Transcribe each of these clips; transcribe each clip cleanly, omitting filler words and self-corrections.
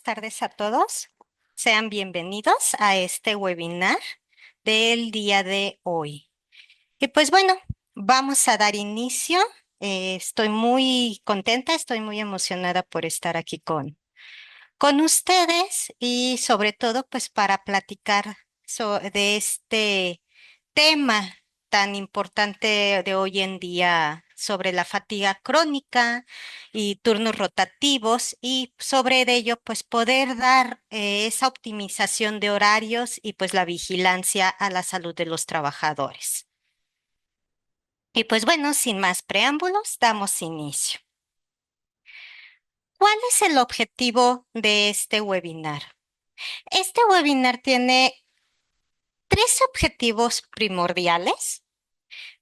tardes a todos. Sean bienvenidos a este webinar del día de hoy. Y pues bueno, vamos a dar inicio. Estoy muy contenta, estoy muy emocionada por estar aquí con ustedes y sobre todo pues para platicar de este tema tan importante de hoy en día sobre la fatiga crónica y turnos rotativos y sobre de ello pues poder dar esa optimización de horarios y pues la vigilancia a la salud de los trabajadores. Y pues bueno, sin más preámbulos, damos inicio. ¿Cuál es el objetivo de este webinar? Este webinar tiene tres objetivos primordiales.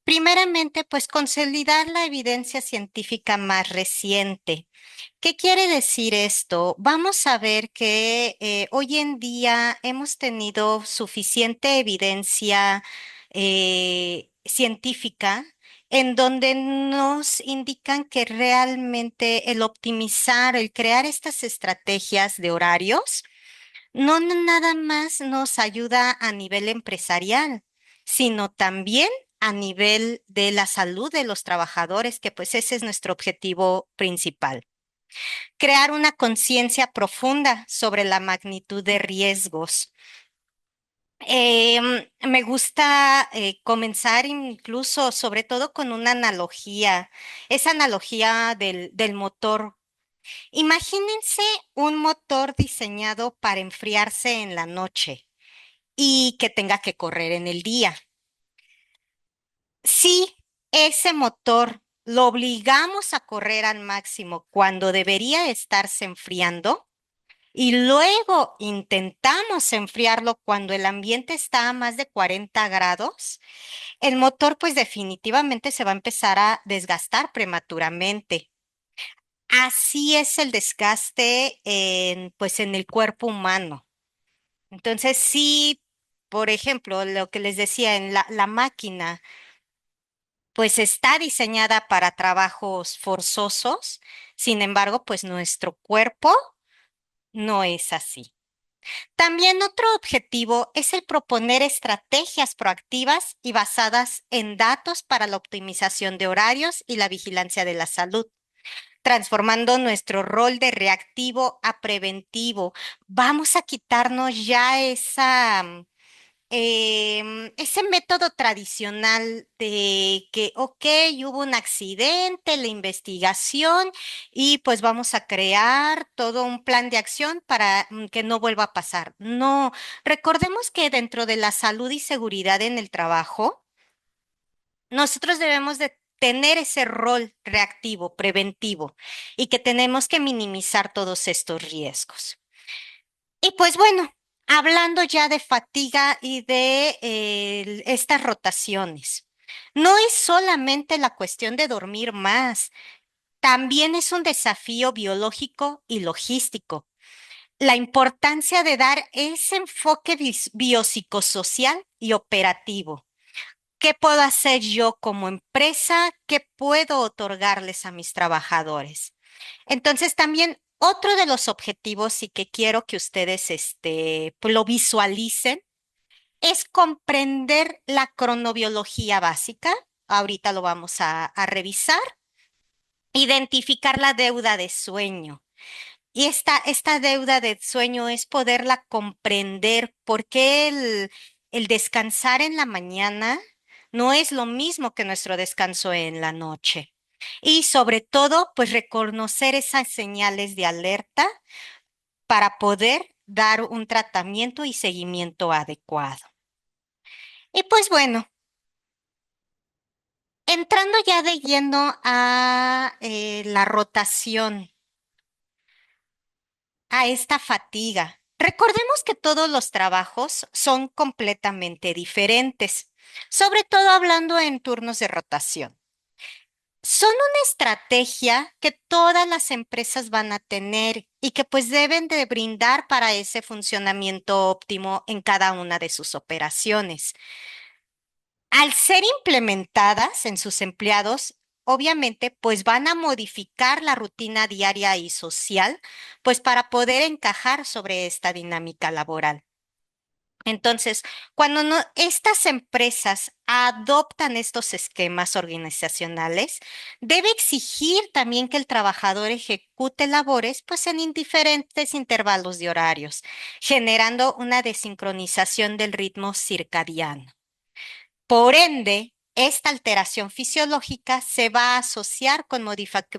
Primeramente, pues consolidar la evidencia científica más reciente. ¿Qué quiere decir esto? Vamos a ver que hoy en día hemos tenido suficiente evidencia científica en donde nos indican que realmente el optimizar, el crear estas estrategias de horarios, no nada más nos ayuda a nivel empresarial, sino también a nivel de la salud de los trabajadores, que pues ese es nuestro objetivo principal. Crear una conciencia profunda sobre la magnitud de riesgos. Me gusta comenzar incluso, sobre todo con una analogía, esa analogía del motor. Imagínense un motor diseñado para enfriarse en la noche y que tenga que correr en el día. Si ese motor lo obligamos a correr al máximo cuando debería estarse enfriando y luego intentamos enfriarlo cuando el ambiente está a más de 40 grados, el motor pues definitivamente se va a empezar a desgastar prematuramente. Así es el desgaste pues en el cuerpo humano. Entonces, sí, por ejemplo, lo que les decía, en la máquina, pues está diseñada para trabajos forzosos, sin embargo, pues nuestro cuerpo no es así. También otro objetivo es el proponer estrategias proactivas y basadas en datos para la optimización de horarios y la vigilancia de la salud, transformando nuestro rol de reactivo a preventivo. Vamos a quitarnos ya ese método tradicional de que, ok, hubo un accidente, la investigación y pues vamos a crear todo un plan de acción para que no vuelva a pasar. No, recordemos que dentro de la salud y seguridad en el trabajo, nosotros debemos de tener ese rol reactivo, preventivo y que tenemos que minimizar todos estos riesgos. Y pues bueno, hablando ya de fatiga y de estas rotaciones, no es solamente la cuestión de dormir más, también es un desafío biológico y logístico. La importancia de dar ese enfoque biopsicosocial y operativo. ¿Qué puedo hacer yo como empresa? ¿Qué puedo otorgarles a mis trabajadores? Entonces, también otro de los objetivos y que quiero que ustedes pues, lo visualicen es comprender la cronobiología básica. Ahorita lo vamos a revisar. Identificar la deuda de sueño. Y esta deuda de sueño es poderla comprender porque el descansar en la mañana no es lo mismo que nuestro descanso en la noche. Y sobre todo, pues reconocer esas señales de alerta para poder dar un tratamiento y seguimiento adecuado. Y pues bueno, entrando ya de lleno a la rotación, a esta fatiga. Recordemos que todos los trabajos son completamente diferentes, sobre todo hablando en turnos de rotación. Son una estrategia que todas las empresas van a tener y que pues deben de brindar para ese funcionamiento óptimo en cada una de sus operaciones. Al ser implementadas en sus empleados, obviamente, pues van a modificar la rutina diaria y social, pues para poder encajar sobre esta dinámica laboral. Entonces, cuando estas empresas adoptan estos esquemas organizacionales, debe exigir también que el trabajador ejecute labores pues en diferentes intervalos de horarios, generando una desincronización del ritmo circadiano. Por ende, esta alteración fisiológica se va a asociar con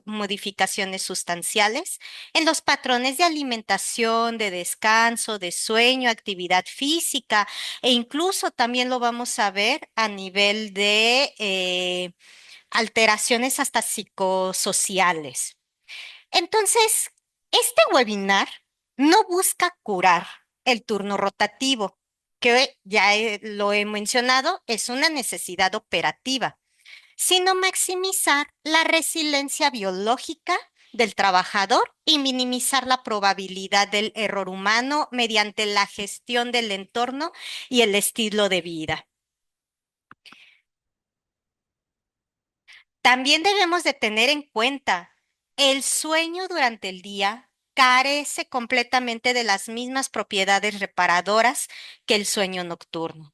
modificaciones sustanciales en los patrones de alimentación, de descanso, de sueño, actividad física e incluso también lo vamos a ver a nivel de alteraciones hasta psicosociales. Entonces, este webinar no busca curar el turno rotativo, que ya lo he mencionado, es una necesidad operativa, sino maximizar la resiliencia biológica del trabajador y minimizar la probabilidad del error humano mediante la gestión del entorno y el estilo de vida. También debemos de tener en cuenta el sueño durante el día carece completamente de las mismas propiedades reparadoras que el sueño nocturno,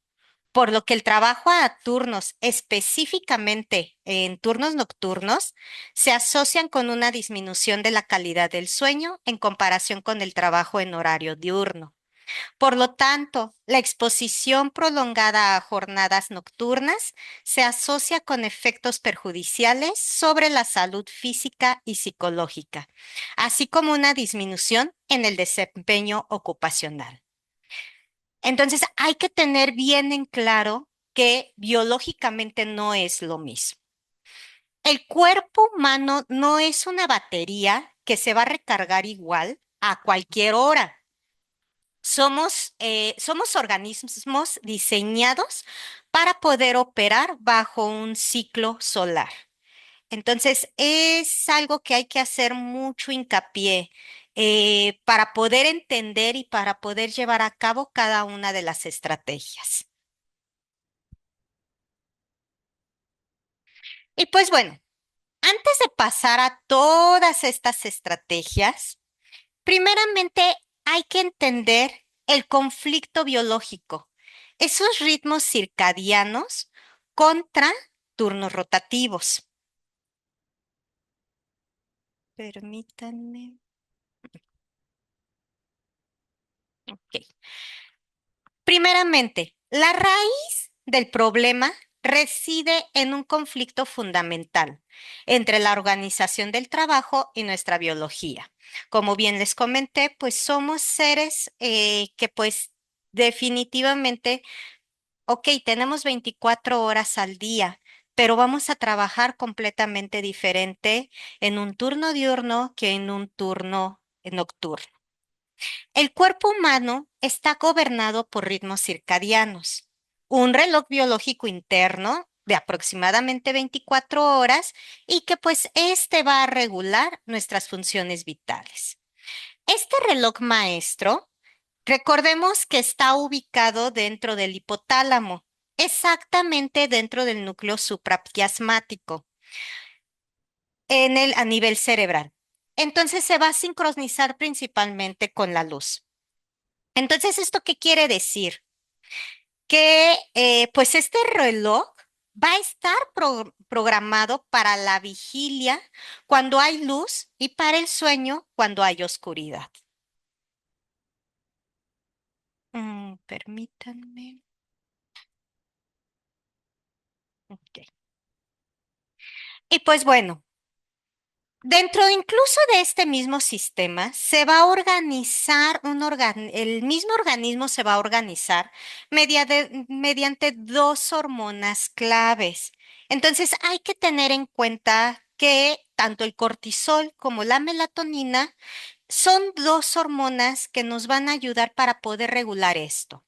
por lo que el trabajo a turnos, específicamente en turnos nocturnos, se asocian con una disminución de la calidad del sueño en comparación con el trabajo en horario diurno. Por lo tanto, la exposición prolongada a jornadas nocturnas se asocia con efectos perjudiciales sobre la salud física y psicológica, así como una disminución en el desempeño ocupacional. Entonces, hay que tener bien en claro que biológicamente no es lo mismo. El cuerpo humano no es una batería que se va a recargar igual a cualquier hora. Somos organismos diseñados para poder operar bajo un ciclo solar. Entonces, es algo que hay que hacer mucho hincapié para poder entender y para poder llevar a cabo cada una de las estrategias. Y pues bueno, antes de pasar a todas estas estrategias, primeramente, hay que entender el conflicto biológico, esos ritmos circadianos contra turnos rotativos. Permítanme. Ok. Primeramente, la raíz del problema reside en un conflicto fundamental entre la organización del trabajo y nuestra biología. Como bien les comenté, pues somos seres que pues definitivamente, ok, tenemos 24 horas al día, pero vamos a trabajar completamente diferente en un turno diurno que en un turno nocturno. El cuerpo humano está gobernado por ritmos circadianos, un reloj biológico interno de aproximadamente 24 horas y que pues este va a regular nuestras funciones vitales. Este reloj maestro, recordemos que está ubicado dentro del hipotálamo, exactamente dentro del núcleo supraquiasmático, a nivel cerebral. Entonces se va a sincronizar principalmente con la luz. Entonces, ¿esto qué quiere decir? Que pues este reloj va a estar programado para la vigilia cuando hay luz y para el sueño cuando hay oscuridad. Permítanme. Ok. Y pues bueno, dentro incluso de este mismo sistema se va a organizar el mismo organismo se va a organizar mediante dos hormonas claves. Entonces hay que tener en cuenta que tanto el cortisol como la melatonina son dos hormonas que nos van a ayudar para poder regular esto.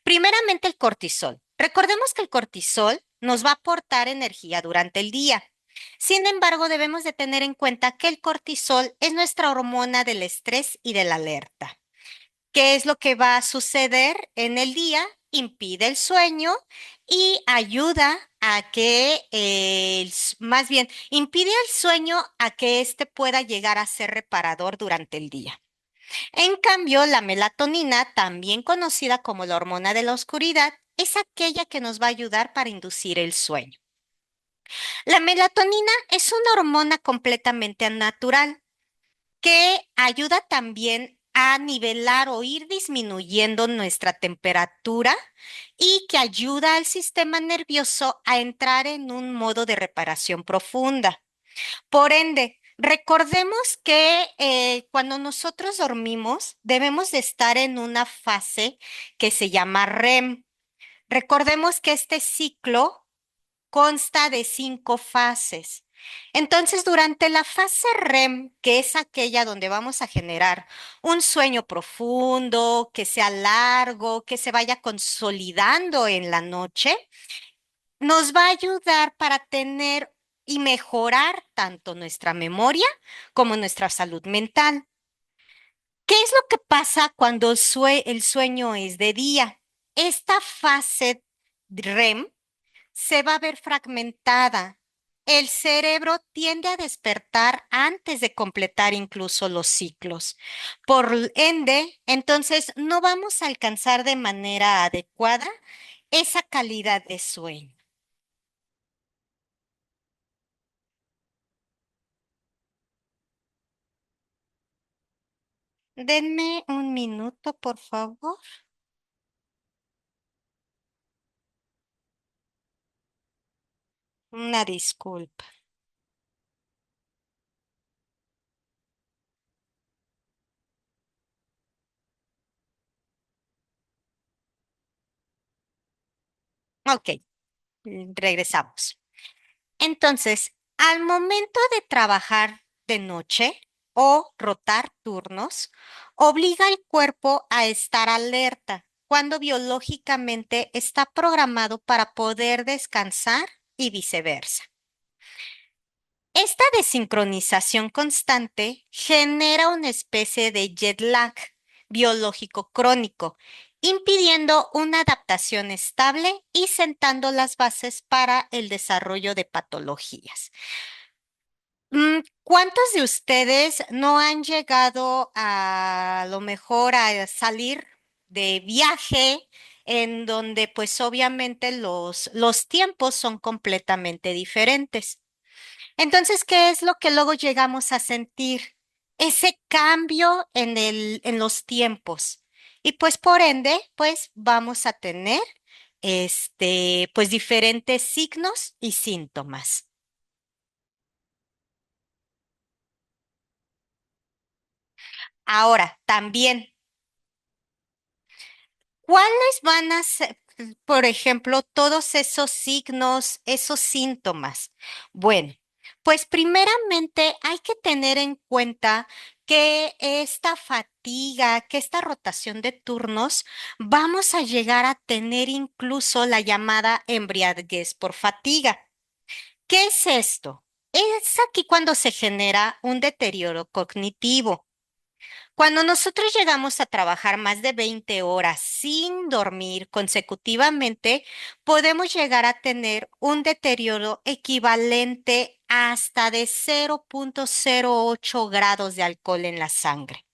Primeramente el cortisol. Recordemos que el cortisol nos va a aportar energía durante el día. Sin embargo, debemos de tener en cuenta que el cortisol es nuestra hormona del estrés y de la alerta. ¿Qué es lo que va a suceder en el día? impide el sueño y ayuda a que, más bien, impide el sueño a que éste pueda llegar a ser reparador durante el día. En cambio, la melatonina, también conocida como la hormona de la oscuridad, es aquella que nos va a ayudar para inducir el sueño. La melatonina es una hormona completamente natural que ayuda también a nivelar o ir disminuyendo nuestra temperatura y que ayuda al sistema nervioso a entrar en un modo de reparación profunda. Por ende, recordemos que cuando nosotros dormimos debemos de estar en una fase que se llama REM. Recordemos que este ciclo consta de 5 fases. Entonces, durante la fase REM, que es aquella donde vamos a generar un sueño profundo, que sea largo, que se vaya consolidando en la noche, nos va a ayudar para tener y mejorar tanto nuestra memoria como nuestra salud mental. ¿Qué es lo que pasa cuando el sueño es de día? Esta fase REM se va a ver fragmentada. El cerebro tiende a despertar antes de completar incluso los ciclos. Por ende, entonces no vamos a alcanzar de manera adecuada esa calidad de sueño. Denme un minuto, por favor. Una disculpa. Ok, regresamos. Entonces, al momento de trabajar de noche o rotar turnos, obliga al cuerpo a estar alerta cuando biológicamente está programado para poder descansar y viceversa. Esta desincronización constante genera una especie de jet lag biológico crónico, impidiendo una adaptación estable y sentando las bases para el desarrollo de patologías. ¿Cuántos de ustedes no han llegado a lo mejor a salir de viaje en donde pues obviamente los tiempos son completamente diferentes? Entonces, ¿qué es lo que luego llegamos a sentir? Ese cambio en los tiempos. Y pues por ende, pues vamos a tener pues diferentes signos y síntomas. Ahora, también, ¿cuáles van a ser, por ejemplo, todos esos signos, esos síntomas? Bueno, pues primeramente hay que tener en cuenta que esta fatiga, que esta rotación de turnos, vamos a llegar a tener incluso la llamada embriaguez por fatiga. ¿Qué es esto? Es aquí cuando se genera un deterioro cognitivo. Cuando nosotros llegamos a trabajar más de 20 horas sin dormir consecutivamente, podemos llegar a tener un deterioro equivalente hasta de 0,08 grados de alcohol en la sangre.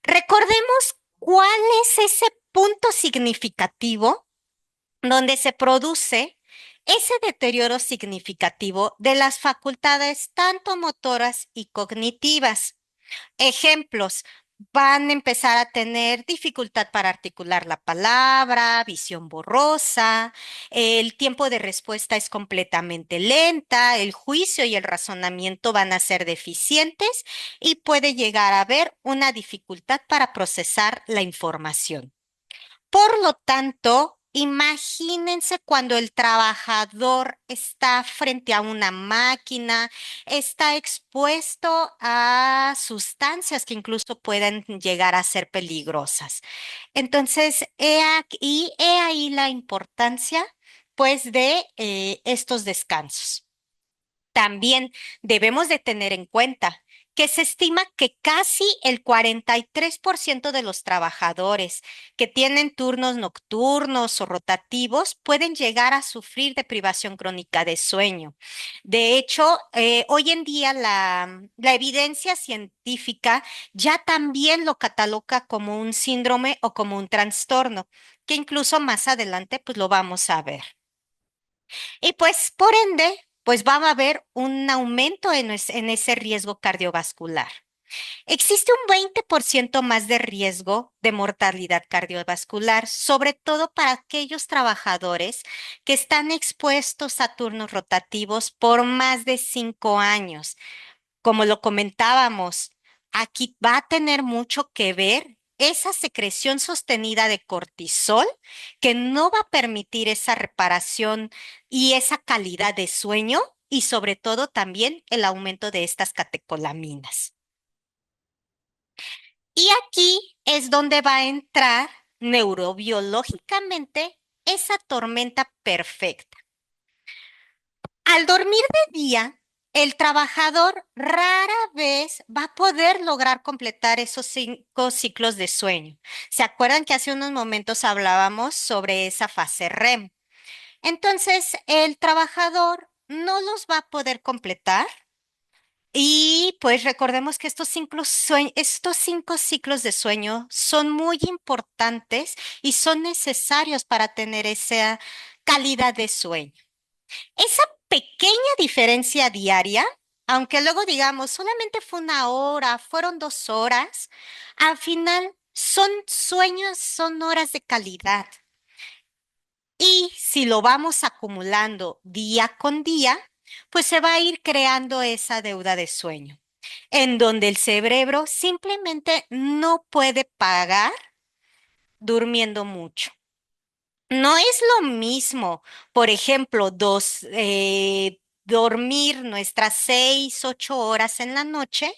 Recordemos cuál es ese punto significativo donde se produce ese deterioro significativo de las facultades tanto motoras y cognitivas. Ejemplos, van a empezar a tener dificultad para articular la palabra, visión borrosa, el tiempo de respuesta es completamente lenta, el juicio y el razonamiento van a ser deficientes y puede llegar a haber una dificultad para procesar la información. Por lo tanto, imagínense cuando el trabajador está frente a una máquina, está expuesto a sustancias que incluso pueden llegar a ser peligrosas. Entonces, he ahí la importancia, pues, de estos descansos. También debemos de tener en cuenta que se estima que casi el 43% de los trabajadores que tienen turnos nocturnos o rotativos pueden llegar a sufrir de privación crónica de sueño. De hecho, hoy en día la evidencia científica ya también lo cataloga como un síndrome o como un trastorno, que incluso más adelante pues lo vamos a ver. Y pues por ende, pues va a haber un aumento en ese riesgo cardiovascular. Existe un 20% más de riesgo de mortalidad cardiovascular, sobre todo para aquellos trabajadores que están expuestos a turnos rotativos por más de 5 años. Como lo comentábamos, aquí va a tener mucho que ver esa secreción sostenida de cortisol que no va a permitir esa reparación y esa calidad de sueño y sobre todo también el aumento de estas catecolaminas. Y aquí es donde va a entrar neurobiológicamente esa tormenta perfecta. Al dormir de día, el trabajador rara vez va a poder lograr completar esos 5 ciclos de sueño. ¿Se acuerdan que hace unos momentos hablábamos sobre esa fase REM? Entonces, el trabajador no los va a poder completar y pues recordemos que estos 5 ciclos de sueño son muy importantes y son necesarios para tener esa calidad de sueño. Esa pequeña diferencia diaria, aunque luego digamos solamente fue 1 hora, fueron 2 horas, al final son sueños, son horas de calidad. Y si lo vamos acumulando día con día, pues se va a ir creando esa deuda de sueño, en donde el cerebro simplemente no puede pagar durmiendo mucho. No es lo mismo, por ejemplo, dormir nuestras 6, 8 horas en la noche,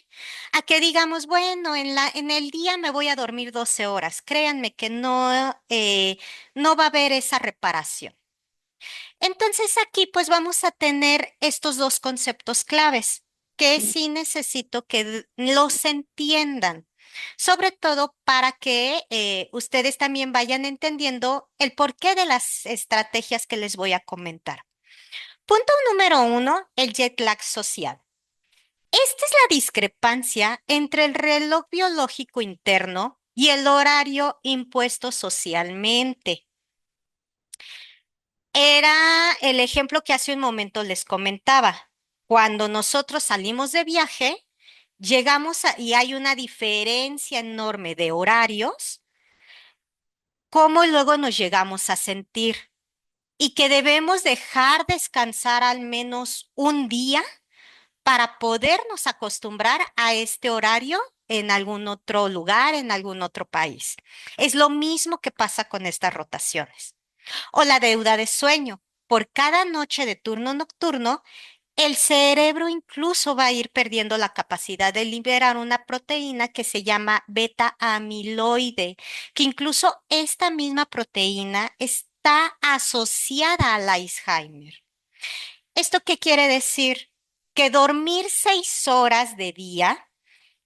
a que digamos, bueno, en el día me voy a dormir 12 horas. Créanme que no va a haber esa reparación. Entonces aquí pues vamos a tener estos dos conceptos claves que sí necesito que los entiendan, sobre todo para que ustedes también vayan entendiendo el porqué de las estrategias que les voy a comentar. Punto número 1, el jet lag social. Esta es la discrepancia entre el reloj biológico interno y el horario impuesto socialmente. Era el ejemplo que hace un momento les comentaba. Cuando nosotros salimos de viaje, y hay una diferencia enorme de horarios, cómo luego nos llegamos a sentir y que debemos dejar descansar al menos un día para podernos acostumbrar a este horario en algún otro lugar, en algún otro país. Es lo mismo que pasa con estas rotaciones. O la deuda de sueño. Por cada noche de turno nocturno, el cerebro incluso va a ir perdiendo la capacidad de liberar una proteína que se llama beta amiloide, que incluso esta misma proteína está asociada al Alzheimer. ¿Esto qué quiere decir? Que dormir 6 horas de día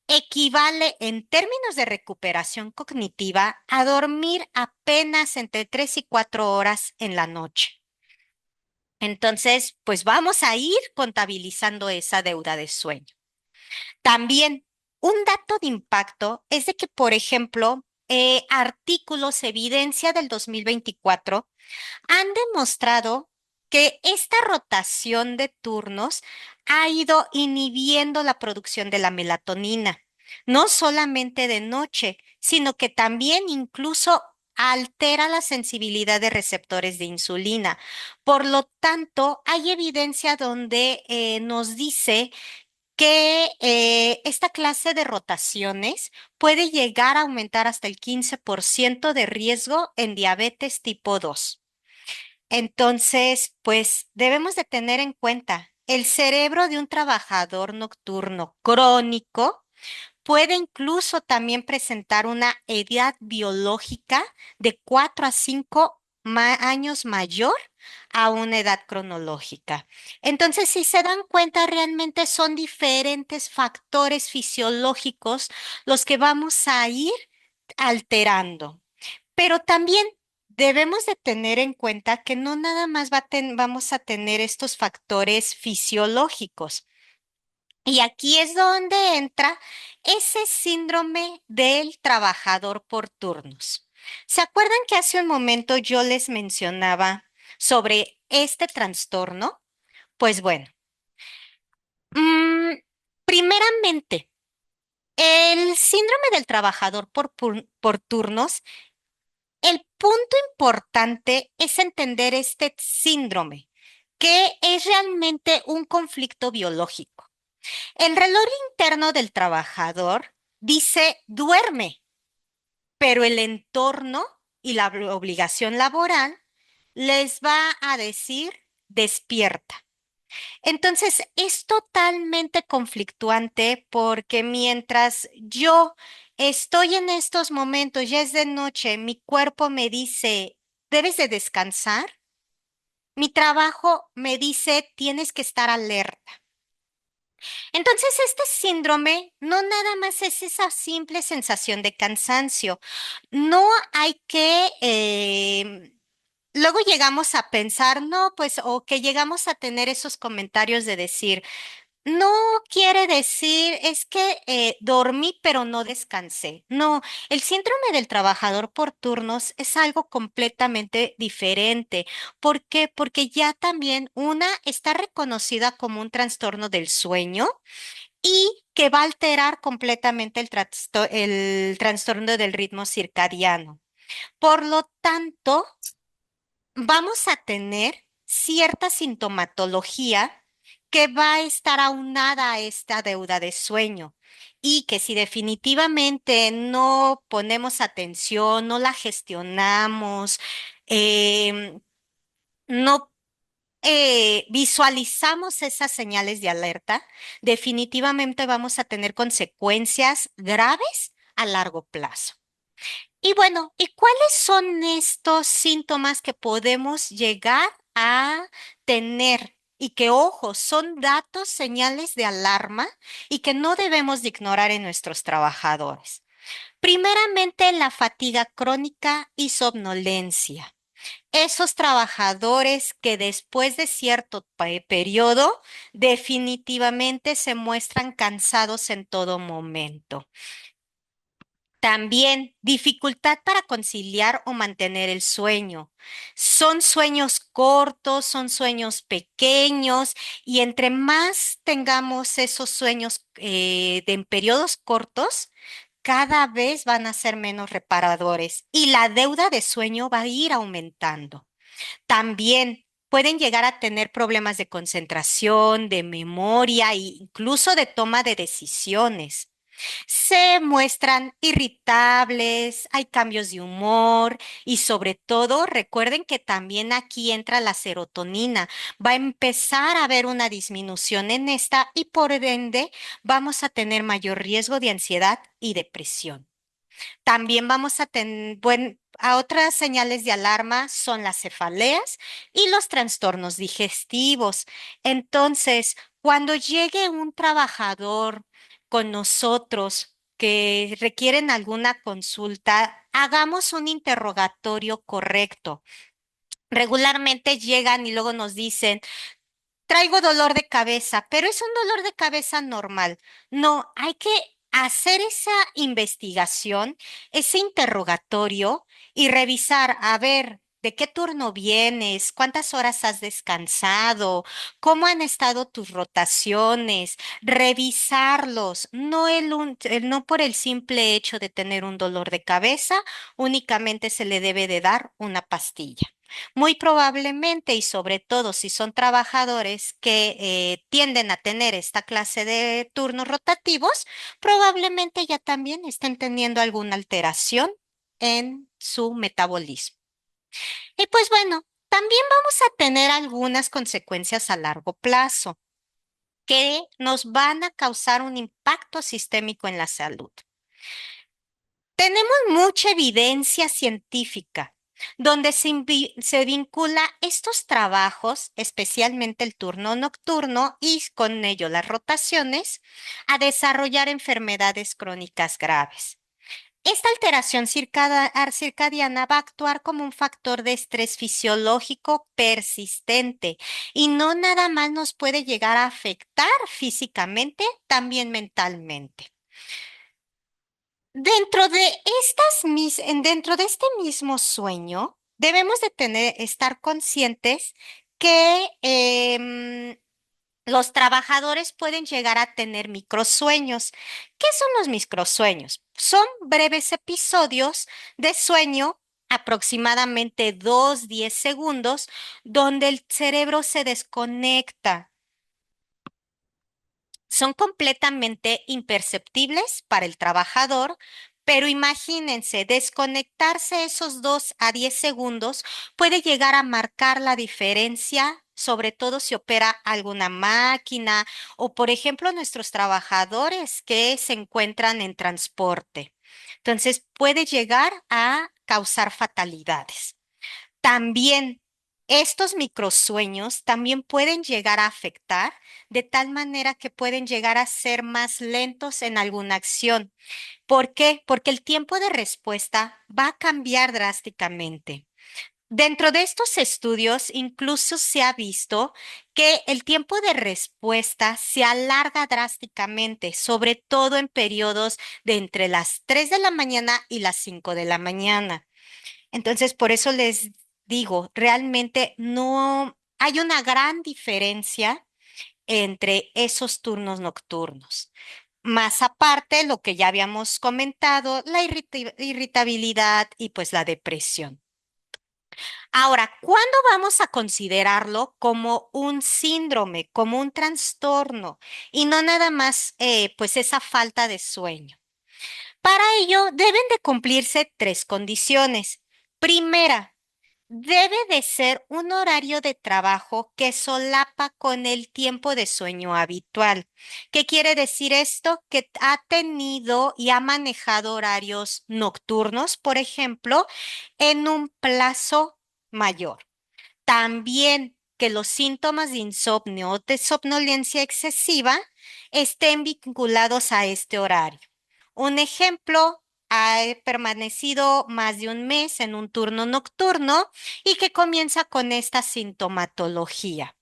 equivale en términos de recuperación cognitiva a dormir apenas entre 3 y 4 horas en la noche. Entonces, pues vamos a ir contabilizando esa deuda de sueño. También, un dato de impacto es de que, por ejemplo, artículos, evidencia del 2024 han demostrado que esta rotación de turnos ha ido inhibiendo la producción de la melatonina, no solamente de noche, sino que también incluso altera la sensibilidad de receptores de insulina. Por lo tanto, hay evidencia donde nos dice que esta clase de rotaciones puede llegar a aumentar hasta el 15% de riesgo en diabetes tipo 2. Entonces, pues debemos de tener en cuenta, el cerebro de un trabajador nocturno crónico puede incluso también presentar una edad biológica de 4 a 5 años mayor a una edad cronológica. Entonces, si se dan cuenta, realmente son diferentes factores fisiológicos los que vamos a ir alterando. Pero también debemos de tener en cuenta que no nada más vamos a tener estos factores fisiológicos. Y aquí es donde entra ese síndrome del trabajador por turnos. ¿Se acuerdan que hace un momento yo les mencionaba sobre este trastorno? Pues bueno, mm, primeramente, el síndrome del trabajador por turnos, el punto importante es entender este síndrome, que es realmente un conflicto biológico. El reloj interno del trabajador dice duerme, pero el entorno y la obligación laboral les va a decir despierta. Entonces, es totalmente conflictuante porque mientras yo estoy en estos momentos, ya es de noche, mi cuerpo me dice, debes de descansar, mi trabajo me dice, tienes que estar alerta. Entonces, este síndrome no nada más es esa simple sensación de cansancio. No hay que, luego llegamos a pensar, no, pues, o que llegamos a tener esos comentarios de decir, no quiere decir, es que dormí pero no descansé. No, el síndrome del trabajador por turnos es algo completamente diferente. ¿Por qué? Porque ya también una está reconocida como un trastorno del sueño y que va a alterar completamente el trastorno del ritmo circadiano. Por lo tanto, vamos a tener cierta sintomatología que va a estar aunada a esta deuda de sueño y que si definitivamente no ponemos atención, no la gestionamos, em, no visualizamos esas señales de alerta, definitivamente vamos a tener consecuencias graves a largo plazo. Y bueno, ¿y cuáles son estos síntomas que podemos llegar a tener? Y que, ojo, son datos, señales de alarma y que no debemos de ignorar en nuestros trabajadores. Primeramente, la fatiga crónica y somnolencia. Esos trabajadores que después de cierto periodo definitivamente se muestran cansados en todo momento. También dificultad para conciliar o mantener el sueño. Son sueños cortos, son sueños pequeños y entre más tengamos esos sueños en periodos cortos, cada vez van a ser menos reparadores y la deuda de sueño va a ir aumentando. También pueden llegar a tener problemas de concentración, de memoria e incluso de toma de decisiones. Se muestran irritables, hay cambios de humor y sobre todo recuerden que también aquí entra la serotonina. Va a empezar a haber una disminución en esta y por ende vamos a tener mayor riesgo de ansiedad y depresión. También vamos a tener, a otras señales de alarma son las cefaleas y los trastornos digestivos. Entonces, cuando llegue un trabajador con nosotros que requieren alguna consulta, hagamos un interrogatorio correcto. Regularmente llegan y luego nos dicen, traigo dolor de cabeza, pero es un dolor de cabeza normal. No, hay que hacer esa investigación, ese interrogatorio y revisar, a ver, ¿de qué turno vienes? ¿Cuántas horas has descansado? ¿Cómo han estado tus rotaciones? Revisarlos, no no por el simple hecho de tener un dolor de cabeza, únicamente se le debe de dar una pastilla. Muy probablemente y sobre todo si son trabajadores que tienden a tener esta clase de turnos rotativos, probablemente ya también estén teniendo alguna alteración en su metabolismo. Y pues bueno, también vamos a tener algunas consecuencias a largo plazo que nos van a causar un impacto sistémico en la salud. Tenemos mucha evidencia científica. donde se vincula estos trabajos, especialmente el turno nocturno y con ello las rotaciones, a desarrollar enfermedades crónicas graves. Esta alteración circadiana va a actuar como un factor de estrés fisiológico persistente y no nada más nos puede llegar a afectar físicamente, también mentalmente. Dentro de este mismo sueño, debemos de estar conscientes que los trabajadores pueden llegar a tener microsueños. ¿Qué son los microsueños? Son breves episodios de sueño, aproximadamente 2, 10 segundos, donde el cerebro se desconecta. Son completamente imperceptibles para el trabajador, pero imagínense, desconectarse esos 2 a 10 segundos puede llegar a marcar la diferencia, sobre todo si opera alguna máquina o, por ejemplo, nuestros trabajadores que se encuentran en transporte. Entonces, puede llegar a causar fatalidades. También estos microsueños también pueden llegar a afectar de tal manera que pueden llegar a ser más lentos en alguna acción. ¿Por qué? Porque el tiempo de respuesta va a cambiar drásticamente. Dentro de estos estudios, incluso se ha visto que el tiempo de respuesta se alarga drásticamente, sobre todo en periodos de entre las 3 de la mañana y las 5 de la mañana. Entonces, por eso les digo, realmente no hay una gran diferencia entre esos turnos nocturnos. Más aparte, lo que ya habíamos comentado, la irritabilidad y pues la depresión. Ahora, ¿cuándo vamos a considerarlo como un síndrome, como un trastorno y no nada más pues esa falta de sueño? Para ello, deben de cumplirse tres condiciones. Primera, debe de ser un horario de trabajo que solapa con el tiempo de sueño habitual. ¿Qué quiere decir esto? Que ha tenido y ha manejado horarios nocturnos, por ejemplo, en un plazo mayor. También que los síntomas de insomnio o de somnolencia excesiva estén vinculados a este horario. Un ejemplo, ha permanecido más de un mes en un turno nocturno y que comienza con esta sintomatología.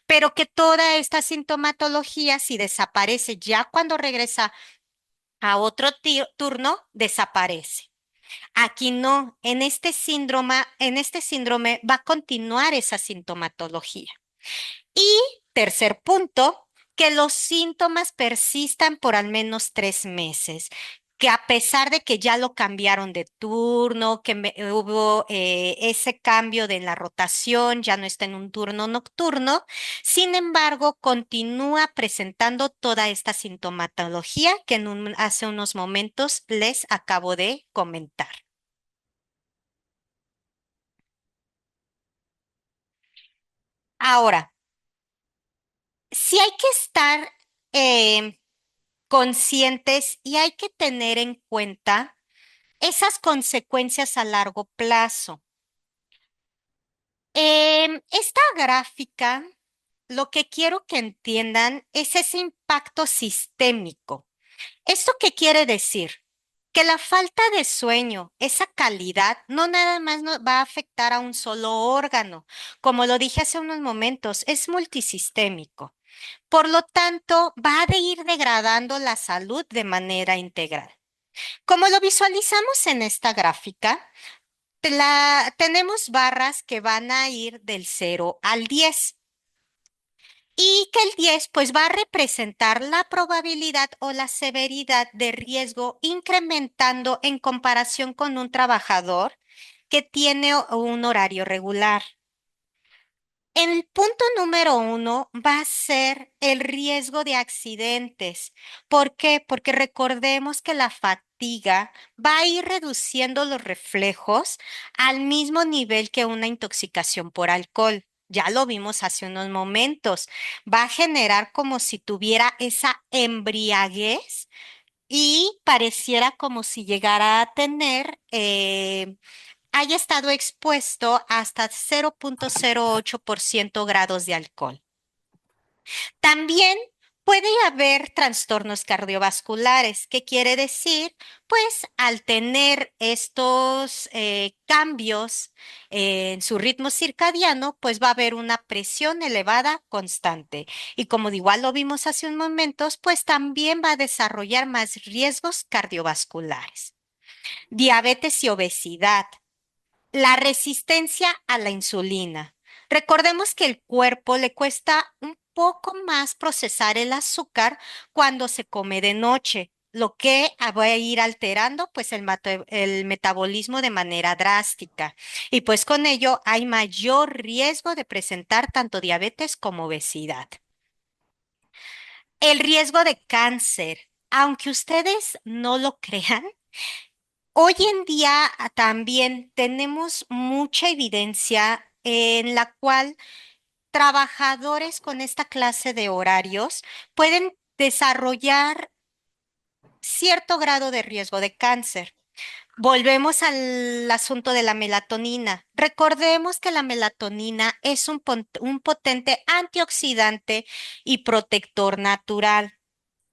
Pero que toda esta sintomatología, si desaparece ya cuando regresa a otro turno, desaparece. Aquí no, en este síndrome va a continuar esa sintomatología. Y tercer punto, que los síntomas persistan por al menos 3 meses, que a pesar de que ya lo cambiaron de turno, que hubo ese cambio de la rotación, ya no está en un turno nocturno, sin embargo, continúa presentando toda esta sintomatología que hace unos momentos les acabo de comentar. Ahora, sí hay que estar eh, conscientes y hay que tener en cuenta esas consecuencias a largo plazo. Esta gráfica, lo que quiero que entiendan es ese impacto sistémico. ¿Esto qué quiere decir? Que la falta de sueño, esa calidad, no nada más va a afectar a un solo órgano. Como lo dije hace unos momentos, es multisistémico. Por lo tanto, va a ir degradando la salud de manera integral. Como lo visualizamos en esta gráfica, tenemos barras que van a ir del 0 al 10 y que el 10 pues va a representar la probabilidad o la severidad de riesgo incrementando en comparación con un trabajador que tiene un horario regular. El punto número 1 va a ser el riesgo de accidentes. ¿Por qué? Porque recordemos que la fatiga va a ir reduciendo los reflejos al mismo nivel que una intoxicación por alcohol. Ya lo vimos hace unos momentos. Va a generar como si tuviera esa embriaguez y pareciera como si llegara a tener haya estado expuesto hasta 0,08% grados de alcohol. También puede haber trastornos cardiovasculares. ¿Qué quiere decir? Pues al tener estos cambios en su ritmo circadiano, pues va a haber una presión elevada constante. Y como igual lo vimos hace un momento, pues también va a desarrollar más riesgos cardiovasculares. Diabetes y obesidad. La resistencia a la insulina. Recordemos que el cuerpo le cuesta un poco más procesar el azúcar cuando se come de noche, lo que va a ir alterando pues el metabolismo de manera drástica. Y pues con ello hay mayor riesgo de presentar tanto diabetes como obesidad. El riesgo de cáncer. Aunque ustedes no lo crean, hoy en día también tenemos mucha evidencia en la cual trabajadores con esta clase de horarios pueden desarrollar cierto grado de riesgo de cáncer. Volvemos al asunto de la melatonina. Recordemos que la melatonina es un potente antioxidante y protector natural.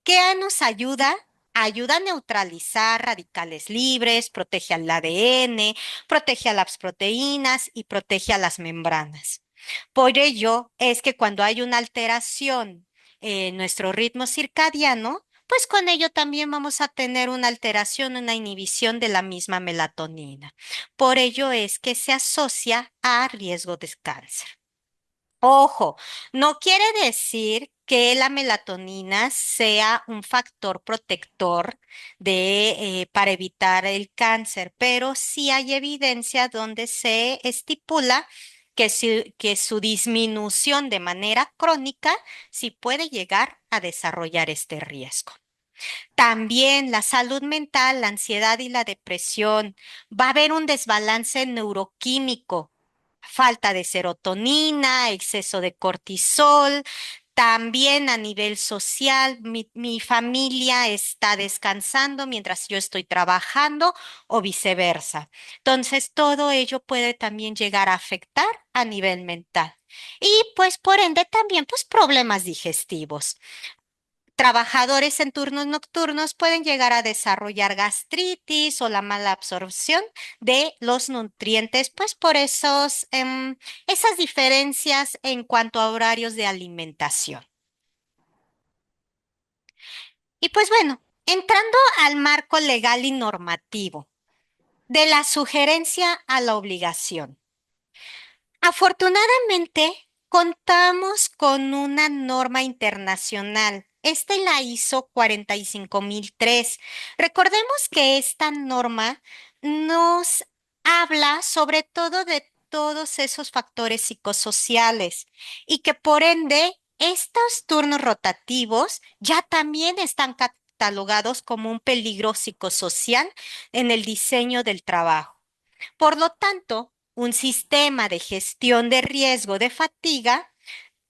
¿Qué nos ayuda? Ayuda a neutralizar radicales libres, protege al ADN, protege a las proteínas y protege a las membranas. Por ello es que cuando hay una alteración en nuestro ritmo circadiano, pues con ello también vamos a tener una alteración, una inhibición de la misma melatonina. Por ello es que se asocia a riesgo de cáncer. Ojo, no quiere decir que la melatonina sea un factor protector para evitar el cáncer, pero sí hay evidencia donde se estipula que su disminución de manera crónica sí puede llegar a desarrollar este riesgo. También la salud mental, la ansiedad y la depresión. Va a haber un desbalance neuroquímico, falta de serotonina, exceso de cortisol. También a nivel social, mi familia está descansando mientras yo estoy trabajando o viceversa. Entonces, todo ello puede también llegar a afectar a nivel mental. Y pues por ende también pues problemas digestivos. Trabajadores en turnos nocturnos pueden llegar a desarrollar gastritis o la mala absorción de los nutrientes, pues por esas diferencias en cuanto a horarios de alimentación. Y pues bueno, entrando al marco legal y normativo, de la sugerencia a la obligación. Afortunadamente, contamos con una norma internacional. Esta es la ISO 45003. Recordemos que esta norma nos habla sobre todo de todos esos factores psicosociales y que por ende estos turnos rotativos ya también están catalogados como un peligro psicosocial en el diseño del trabajo. Por lo tanto, un sistema de gestión de riesgo de fatiga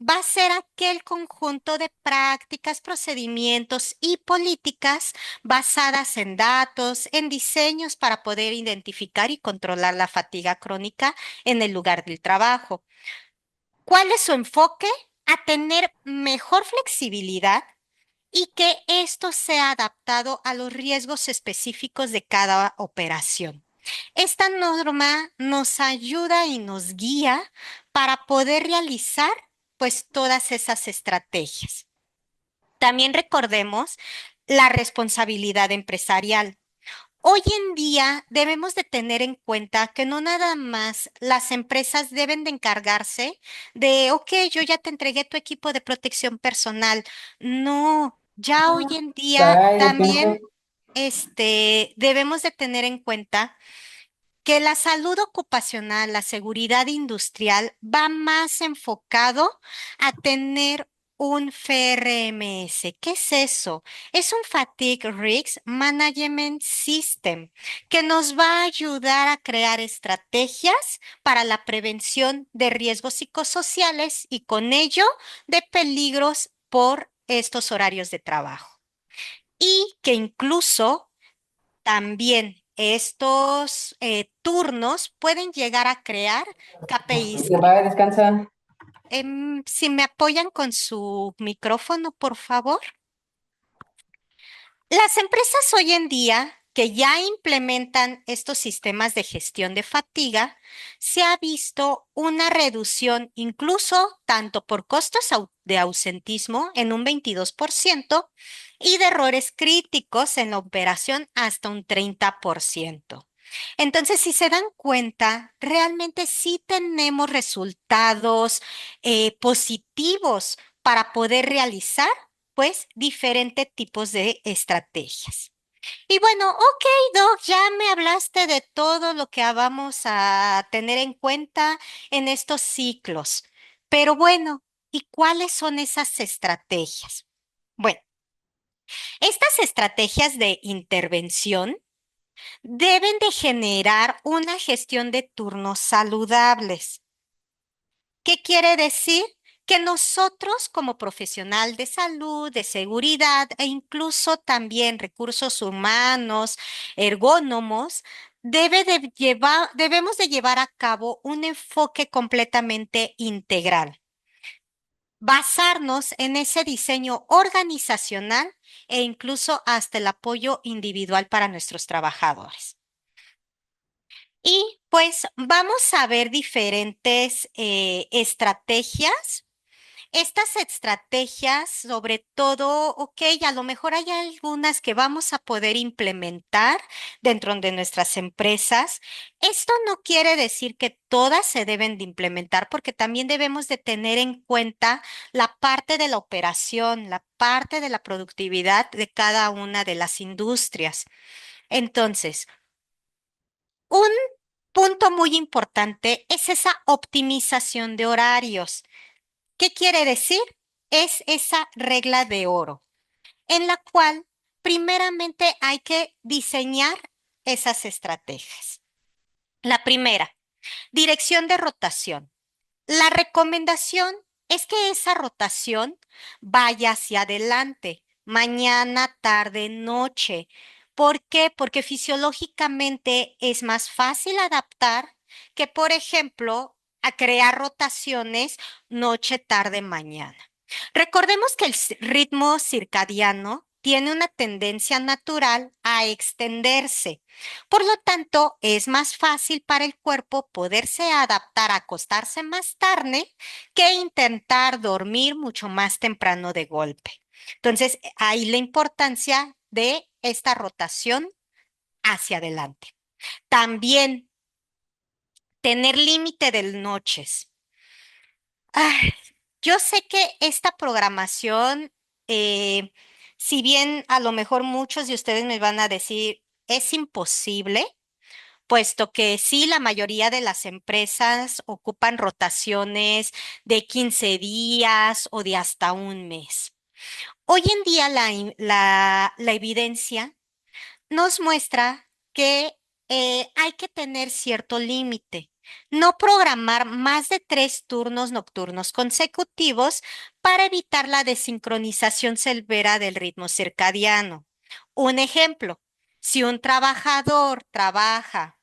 va a ser aquel conjunto de prácticas, procedimientos y políticas basadas en datos, en diseños para poder identificar y controlar la fatiga crónica en el lugar del trabajo. ¿Cuál es su enfoque? A tener mejor flexibilidad y que esto sea adaptado a los riesgos específicos de cada operación. Esta norma nos ayuda y nos guía para poder realizar pues todas esas estrategias. También recordemos la responsabilidad empresarial. Hoy en día debemos de tener en cuenta que no nada más las empresas deben de encargarse de, ok, yo ya te entregué tu equipo de protección personal. No, ya hoy en día Caray, también depende. debemos de tener en cuenta que la salud ocupacional, la seguridad industrial va más enfocado a tener un FRMS. ¿Qué es eso? Es un Fatigue Risk Management System que nos va a ayudar a crear estrategias para la prevención de riesgos psicosociales y con ello de peligros por estos horarios de trabajo. Y que incluso también estos turnos pueden llegar a crear KPIs. Se va, descansa. Si me apoyan con su micrófono, por favor. Las empresas hoy en día que ya implementan estos sistemas de gestión de fatiga, se ha visto una reducción incluso tanto por costos de ausentismo en un 22% y de errores críticos en la operación hasta un 30%. Entonces, si se dan cuenta, realmente sí tenemos resultados positivos para poder realizar pues diferentes tipos de estrategias. Y bueno, ok, Doc, ya me hablaste de todo lo que vamos a tener en cuenta en estos ciclos. Pero bueno, ¿y cuáles son esas estrategias? Bueno, estas estrategias de intervención deben de generar una gestión de turnos saludables. ¿Qué quiere decir? Que nosotros como profesional de salud, de seguridad e incluso también recursos humanos, ergónomos, debemos de llevar a cabo un enfoque completamente integral, basarnos en ese diseño organizacional e incluso hasta el apoyo individual para nuestros trabajadores. Y pues vamos a ver diferentes estrategias. Estas estrategias, sobre todo, ok, a lo mejor hay algunas que vamos a poder implementar dentro de nuestras empresas. Esto no quiere decir que todas se deben de implementar, porque también debemos de tener en cuenta la parte de la operación, la parte de la productividad de cada una de las industrias. Entonces, un punto muy importante es esa optimización de horarios. ¿Qué quiere decir? Es esa regla de oro, en la cual primeramente hay que diseñar esas estrategias. La primera, dirección de rotación. La recomendación es que esa rotación vaya hacia adelante, mañana, tarde, noche. ¿Por qué? Porque fisiológicamente es más fácil adaptar que, por ejemplo, a crear rotaciones noche, tarde, mañana. Recordemos que el ritmo circadiano tiene una tendencia natural a extenderse. Por lo tanto, es más fácil para el cuerpo poderse adaptar a acostarse más tarde que intentar dormir mucho más temprano de golpe. Entonces, ahí la importancia de esta rotación hacia adelante. También tener límite de noches. Ay, yo sé que esta programación, eh, si bien a lo mejor muchos de ustedes me van a decir, es imposible, puesto que sí, la mayoría de las empresas ocupan rotaciones de 15 días o de hasta un mes. Hoy en día la evidencia nos muestra que hay que tener cierto límite. No programar más de 3 turnos nocturnos consecutivos para evitar la desincronización severa del ritmo circadiano. Un ejemplo, si un trabajador trabaja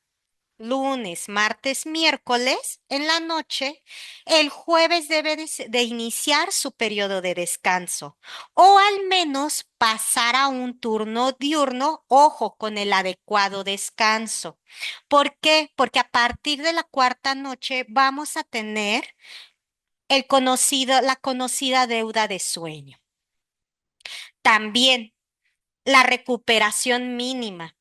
lunes, martes, miércoles en la noche, el jueves debe de iniciar su periodo de descanso o al menos pasar a un turno diurno, ojo, con el adecuado descanso. ¿Por qué? Porque a partir de la cuarta noche vamos a tener la conocida deuda de sueño. También la recuperación mínima.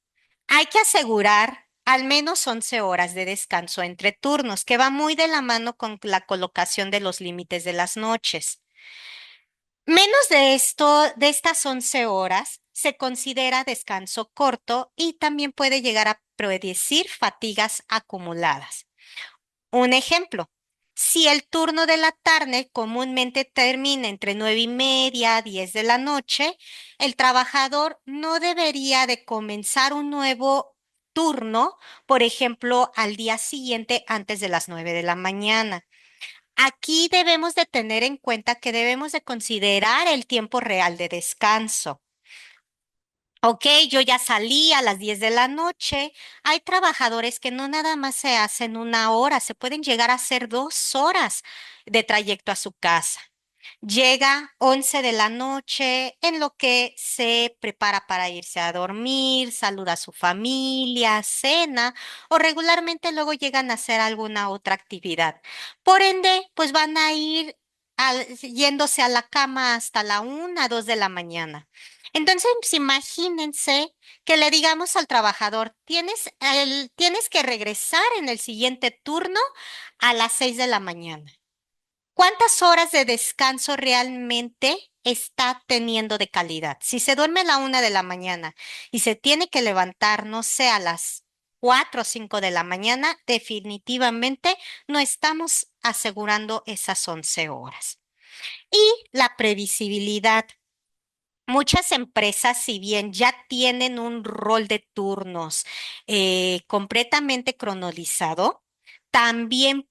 Hay que asegurar al menos 11 horas de descanso entre turnos, que va muy de la mano con la colocación de los límites de las noches. Menos de esto, de estas 11 horas, se considera descanso corto y también puede llegar a predecir fatigas acumuladas. Un ejemplo, si el turno de la tarde comúnmente termina entre 9:30, 10 de la noche, el trabajador no debería de comenzar un nuevo turno, por ejemplo, al día siguiente antes de las 9 de la mañana. Aquí debemos de tener en cuenta que debemos de considerar el tiempo real de descanso. Ok, yo ya salí a las 10 de la noche. Hay trabajadores que no nada más se hacen una hora, se pueden llegar a hacer 2 horas de trayecto a su casa. Llega 11 de la noche, en lo que se prepara para irse a dormir, saluda a su familia, cena o regularmente luego llegan a hacer alguna otra actividad. Por ende, pues van a ir yéndose a la cama hasta la 1, 2 de la mañana. Entonces, pues, imagínense que le digamos al trabajador, tienes que regresar en el siguiente turno a las 6 de la mañana. ¿Cuántas horas de descanso realmente está teniendo de calidad? Si se duerme a la 1 de la mañana y se tiene que levantar, no sé, a las 4 o 5 de la mañana, definitivamente no estamos asegurando esas 11 horas. Y la previsibilidad. Muchas empresas, si bien ya tienen un rol de turnos completamente cronolizado, también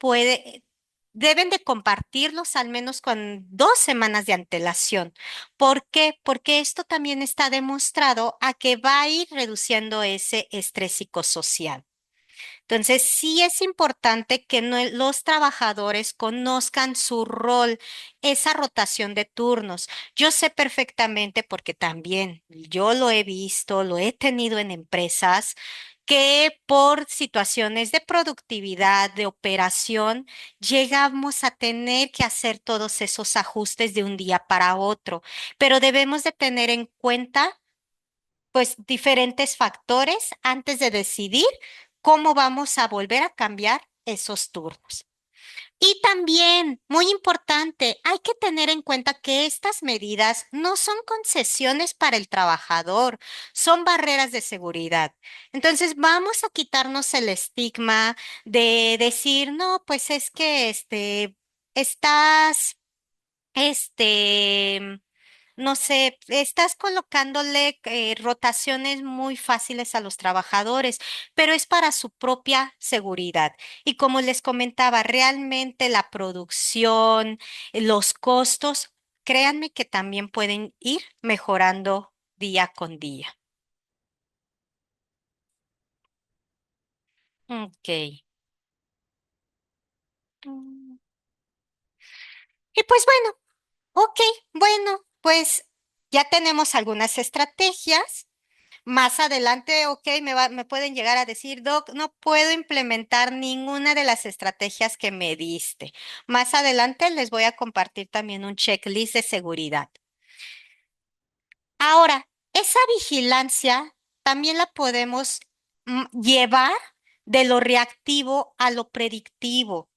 deben de compartirlos al menos con 2 semanas de antelación. ¿Por qué? Porque esto también está demostrado a que va a ir reduciendo ese estrés psicosocial. Entonces, sí es importante que los trabajadores conozcan su rol, esa rotación de turnos. Yo sé perfectamente, porque también yo lo he visto, lo he tenido en empresas, que por situaciones de productividad, de operación, llegamos a tener que hacer todos esos ajustes de un día para otro. Pero debemos de tener en cuenta pues diferentes factores antes de decidir cómo vamos a volver a cambiar esos turnos. Y también, muy importante, hay que tener en cuenta que estas medidas no son concesiones para el trabajador, son barreras de seguridad. Entonces, vamos a quitarnos el estigma de decir, no, pues es que estás, este, no sé, estás colocándole rotaciones muy fáciles a los trabajadores, pero es para su propia seguridad. Y como les comentaba, realmente la producción, los costos, créanme que también pueden ir mejorando día con día. Ok. Mm. Y pues bueno, ok, bueno, pues ya tenemos algunas estrategias. Más adelante, ok, me pueden llegar a decir, Doc, no puedo implementar ninguna de las estrategias que me diste. Más adelante les voy a compartir también un checklist de seguridad. Ahora, esa vigilancia también la podemos llevar de lo reactivo a lo predictivo.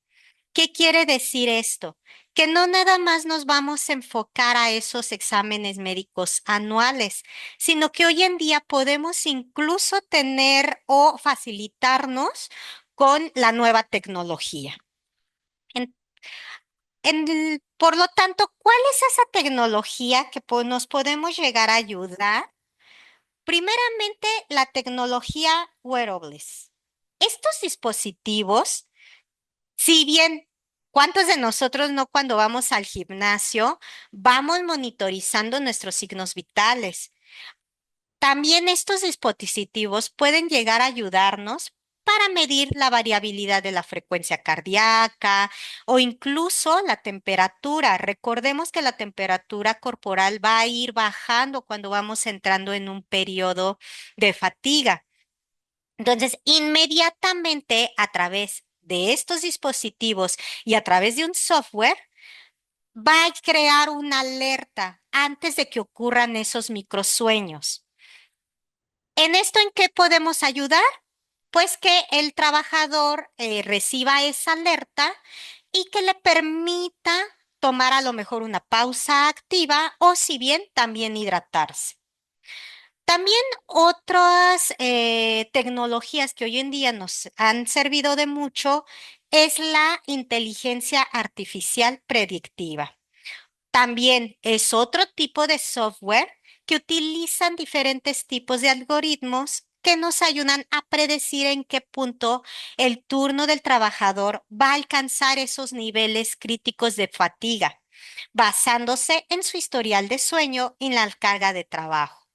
¿Qué quiere decir esto? Que no nada más nos vamos a enfocar a esos exámenes médicos anuales, sino que hoy en día podemos incluso tener o facilitarnos con la nueva tecnología. En- por lo tanto, ¿cuál es esa tecnología que nos podemos llegar a ayudar? Primeramente, la tecnología wearables. Estos dispositivos, si bien, ¿cuántos de nosotros no cuando vamos al gimnasio vamos monitorizando nuestros signos vitales? También estos dispositivos pueden llegar a ayudarnos para medir la variabilidad de la frecuencia cardíaca o incluso la temperatura. Recordemos que la temperatura corporal va a ir bajando cuando vamos entrando en un periodo de fatiga. Entonces, inmediatamente a través de estos dispositivos y a través de un software, va a crear una alerta antes de que ocurran esos microsueños. ¿En esto en qué podemos ayudar? Pues que el trabajador reciba esa alerta y que le permita tomar a lo mejor una pausa activa o si bien también hidratarse. También otras tecnologías que hoy en día nos han servido de mucho es la inteligencia artificial predictiva. También es otro tipo de software que utilizan diferentes tipos de algoritmos que nos ayudan a predecir en qué punto el turno del trabajador va a alcanzar esos niveles críticos de fatiga, basándose en su historial de sueño y la carga de trabajo.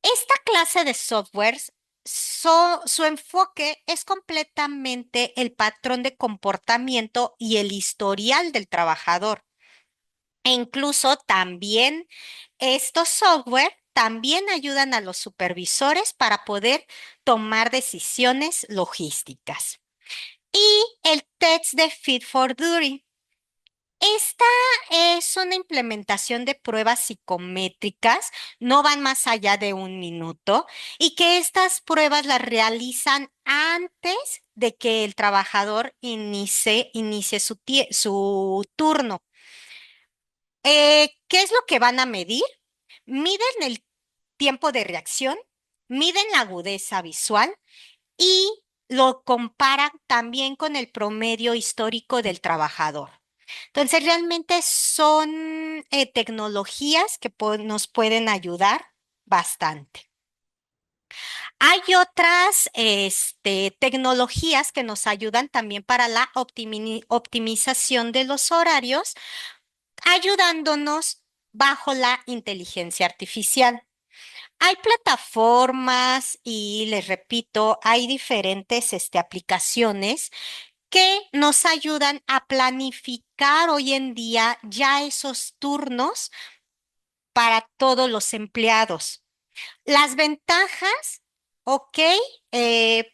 Esta clase de softwares, su enfoque es completamente el patrón de comportamiento y el historial del trabajador. E incluso también estos software también ayudan a los supervisores para poder tomar decisiones logísticas. Y el test de Fit for Duty. Esta es una implementación de pruebas psicométricas, no van más allá de 1 minuto, y que estas pruebas las realizan antes de que el trabajador inicie su turno. ¿Qué es lo que van a medir? Miden el tiempo de reacción, miden la agudeza visual y lo comparan también con el promedio histórico del trabajador. Entonces, realmente son tecnologías que nos pueden ayudar bastante. Hay otras tecnologías que nos ayudan también para la optimización de los horarios, ayudándonos bajo la inteligencia artificial. Hay plataformas y les repito, hay diferentes aplicaciones que nos ayudan a planificar hoy en día ya esos turnos para todos los empleados. Las ventajas, ok,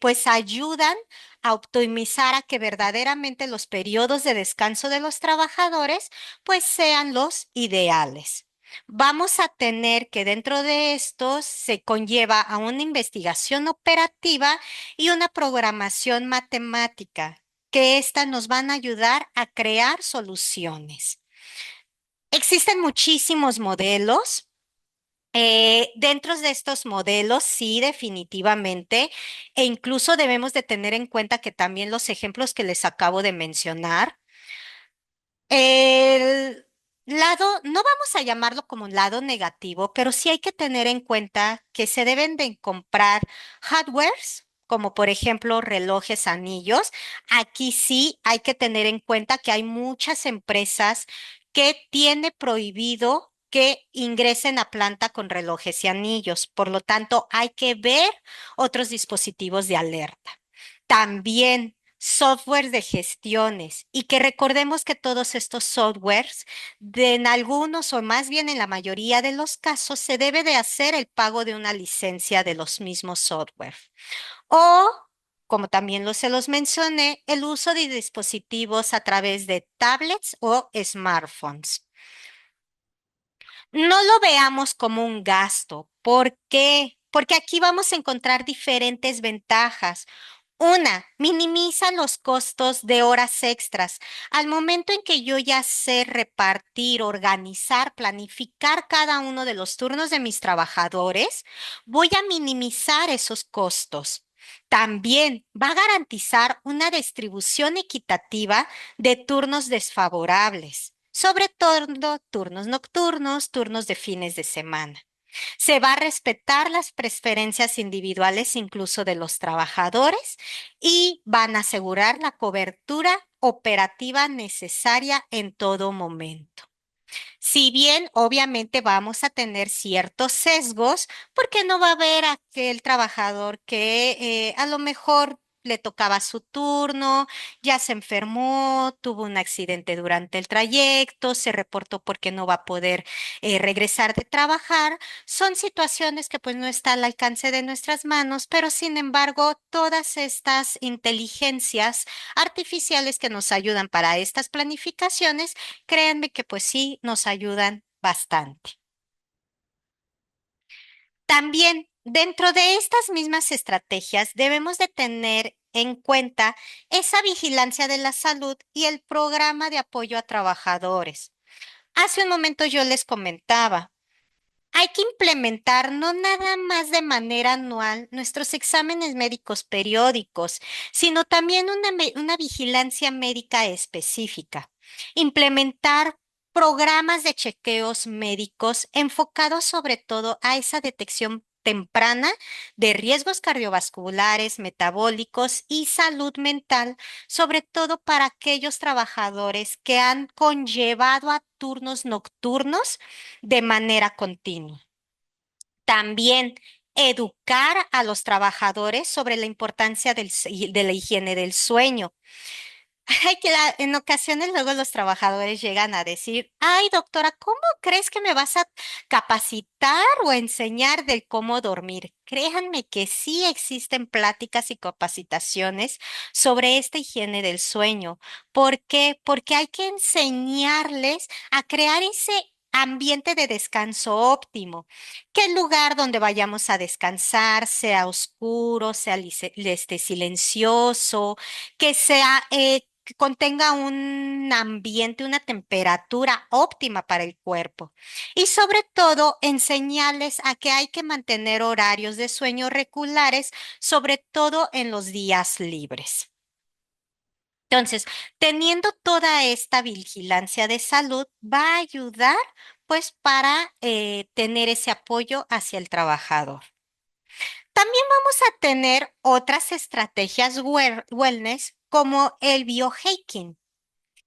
pues ayudan a optimizar a que verdaderamente los periodos de descanso de los trabajadores pues sean los ideales. Vamos a tener que dentro de estos se conlleva a una investigación operativa y una programación matemática, que éstas nos van a ayudar a crear soluciones. Existen muchísimos modelos. Dentro de estos modelos, sí, definitivamente, e incluso debemos de tener en cuenta que también los ejemplos que les acabo de mencionar, el no vamos a llamarlo como un lado negativo, pero sí hay que tener en cuenta que se deben de comprar hardwares, como por ejemplo relojes, anillos. Aquí sí hay que tener en cuenta que hay muchas empresas que tiene prohibido que ingresen a planta con relojes y anillos. Por lo tanto, hay que ver otros dispositivos de alerta. También software de gestiones y que recordemos que todos estos softwares, en algunos o más bien en la mayoría de los casos, se debe de hacer el pago de una licencia de los mismos software. O, como también se los mencioné, el uso de dispositivos a través de tablets o smartphones. No lo veamos como un gasto. ¿Por qué? Porque aquí vamos a encontrar diferentes ventajas. Una, minimiza los costos de horas extras. Al momento en que yo ya sé repartir, organizar, planificar cada uno de los turnos de mis trabajadores, voy a minimizar esos costos. También va a garantizar una distribución equitativa de turnos desfavorables, sobre todo turnos nocturnos, turnos de fines de semana. Se va a respetar las preferencias individuales incluso de los trabajadores y van a asegurar la cobertura operativa necesaria en todo momento. Si bien obviamente vamos a tener ciertos sesgos, porque no va a haber aquel trabajador que a lo mejor le tocaba su turno, ya se enfermó, tuvo un accidente durante el trayecto, se reportó porque no va a poder regresar de trabajar. Son situaciones que pues no está al alcance de nuestras manos, pero sin embargo, todas estas inteligencias artificiales que nos ayudan para estas planificaciones, créanme que pues sí nos ayudan bastante. También dentro de estas mismas estrategias debemos de tener en cuenta esa vigilancia de la salud y el programa de apoyo a trabajadores. Hace un momento yo les comentaba, hay que implementar no nada más de manera anual nuestros exámenes médicos periódicos, sino también una vigilancia médica específica. Implementar programas de chequeos médicos enfocados sobre todo a esa detección temprana de riesgos cardiovasculares, metabólicos y salud mental, sobre todo para aquellos trabajadores que han conllevado a turnos nocturnos de manera continua. También educar a los trabajadores sobre la importancia de la higiene del sueño. Ay, en ocasiones luego los trabajadores llegan a decir, ay, doctora, ¿cómo crees que me vas a capacitar o enseñar del cómo dormir? Créanme que sí existen pláticas y capacitaciones sobre esta higiene del sueño. ¿Por qué? Porque hay que enseñarles a crear ese ambiente de descanso óptimo, que el lugar donde vayamos a descansar sea oscuro, sea silencioso, que sea que contenga un ambiente, una temperatura óptima para el cuerpo. Y sobre todo, enseñarles a que hay que mantener horarios de sueño regulares, sobre todo en los días libres. Entonces, teniendo toda esta vigilancia de salud, va a ayudar pues para tener ese apoyo hacia el trabajador. También vamos a tener otras estrategias wellness como el biohacking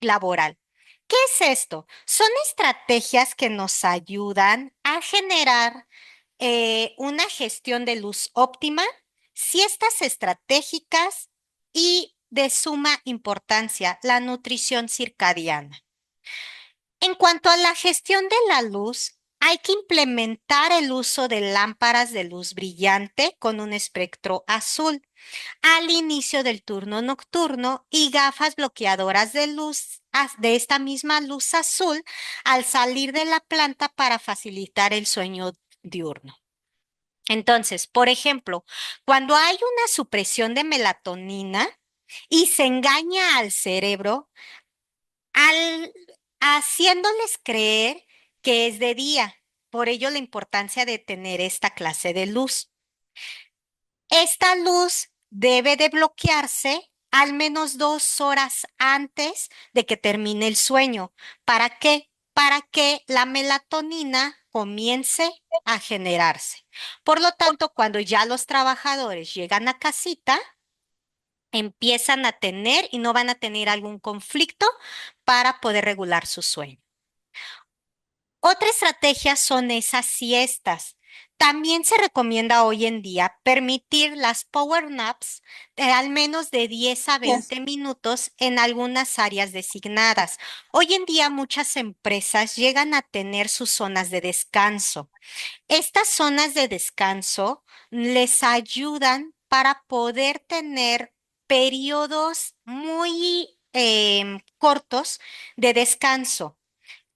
laboral. ¿Qué es esto? Son estrategias que nos ayudan a generar una gestión de luz óptima, siestas estratégicas y de suma importancia, la nutrición circadiana. En cuanto a la gestión de la luz, hay que implementar el uso de lámparas de luz brillante con un espectro azul al inicio del turno nocturno y gafas bloqueadoras de luz de esta misma luz azul al salir de la planta para facilitar el sueño diurno. Entonces, por ejemplo, cuando hay una supresión de melatonina y se engaña al cerebro al haciéndoles creer que es de día, por ello la importancia de tener esta clase de luz. Esta luz debe de bloquearse al menos 2 horas antes de que termine el sueño. ¿Para qué? Para que la melatonina comience a generarse. Por lo tanto, cuando ya los trabajadores llegan a casita, empiezan a tener y no van a tener algún conflicto para poder regular su sueño. Otra estrategia son esas siestas. También se recomienda hoy en día permitir las power naps de al menos de 10 a Yes. 20 minutos en algunas áreas designadas. Hoy en día muchas empresas llegan a tener sus zonas de descanso. Estas zonas de descanso les ayudan para poder tener periodos muy cortos de descanso.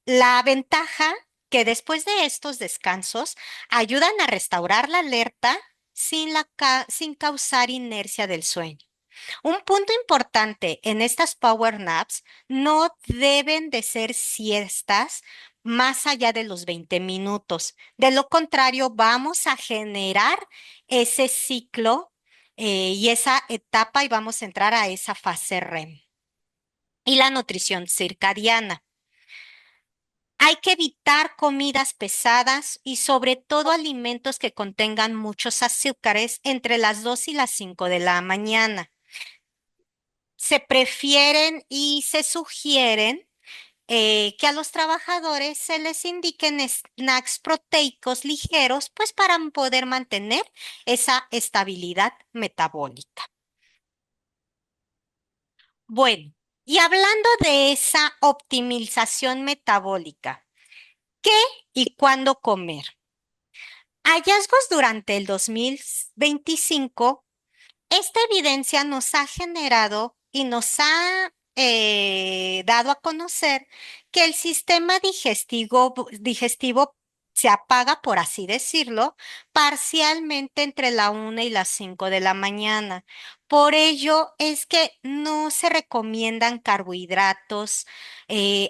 La ventaja que después de estos descansos ayudan a restaurar la alerta sin causar inercia del sueño. Un punto importante en estas power naps, no deben de ser siestas más allá de los 20 minutos. De lo contrario, vamos a generar ese ciclo y esa etapa y vamos a entrar a esa fase REM. Y la nutrición circadiana. Hay que evitar comidas pesadas y sobre todo alimentos que contengan muchos azúcares entre las 2 y las 5 de la mañana. Se prefieren y se sugieren que a los trabajadores se les indiquen snacks proteicos ligeros, pues para poder mantener esa estabilidad metabólica. Bueno, y hablando de esa optimización metabólica, ¿qué y cuándo comer? Hallazgos durante el 2025. Esta evidencia nos ha generado y nos ha dado a conocer que el sistema digestivo se apaga, por así decirlo, parcialmente entre la 1 y las 5 de la mañana. Por ello es que no se recomiendan carbohidratos,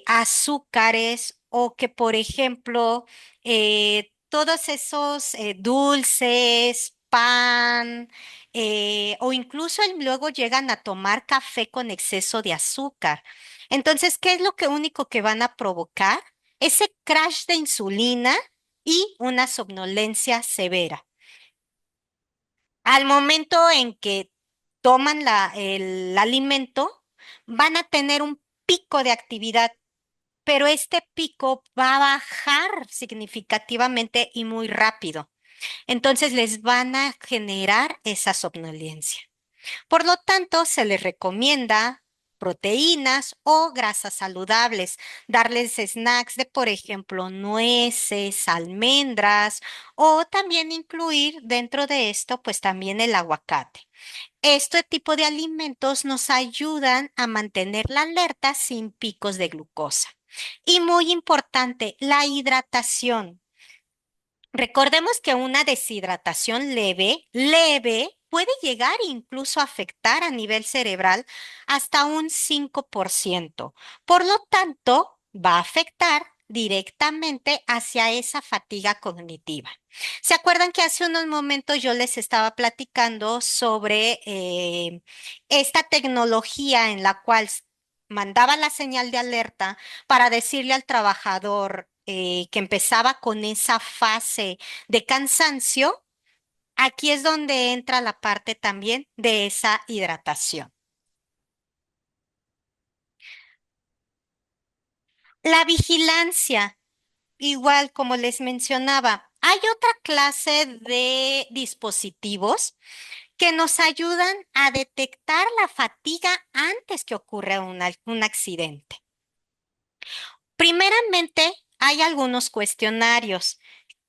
azúcares o que, por ejemplo, todos esos dulces, pan, o incluso luego llegan a tomar café con exceso de azúcar. Entonces, ¿qué es lo único que van a provocar? Ese crash de insulina y una somnolencia severa. Al momento en que toman el alimento, van a tener un pico de actividad, pero este pico va a bajar significativamente y muy rápido. Entonces les van a generar esa somnolencia. Por lo tanto, se les recomienda proteínas o grasas saludables, darles snacks de, por ejemplo, nueces, almendras o también incluir dentro de esto, pues también el aguacate. Este tipo de alimentos nos ayudan a mantener la alerta sin picos de glucosa. Y muy importante, la hidratación. Recordemos que una deshidratación leve, puede llegar incluso a afectar a nivel cerebral hasta un 5%. Por lo tanto, va a afectar directamente hacia esa fatiga cognitiva. ¿Se acuerdan que hace unos momentos yo les estaba platicando sobre esta tecnología en la cual mandaba la señal de alerta para decirle al trabajador que empezaba con esa fase de cansancio? Aquí es donde entra la parte también de esa hidratación. La vigilancia, igual como les mencionaba, hay otra clase de dispositivos que nos ayudan a detectar la fatiga antes que ocurra un accidente. Primeramente, hay algunos cuestionarios.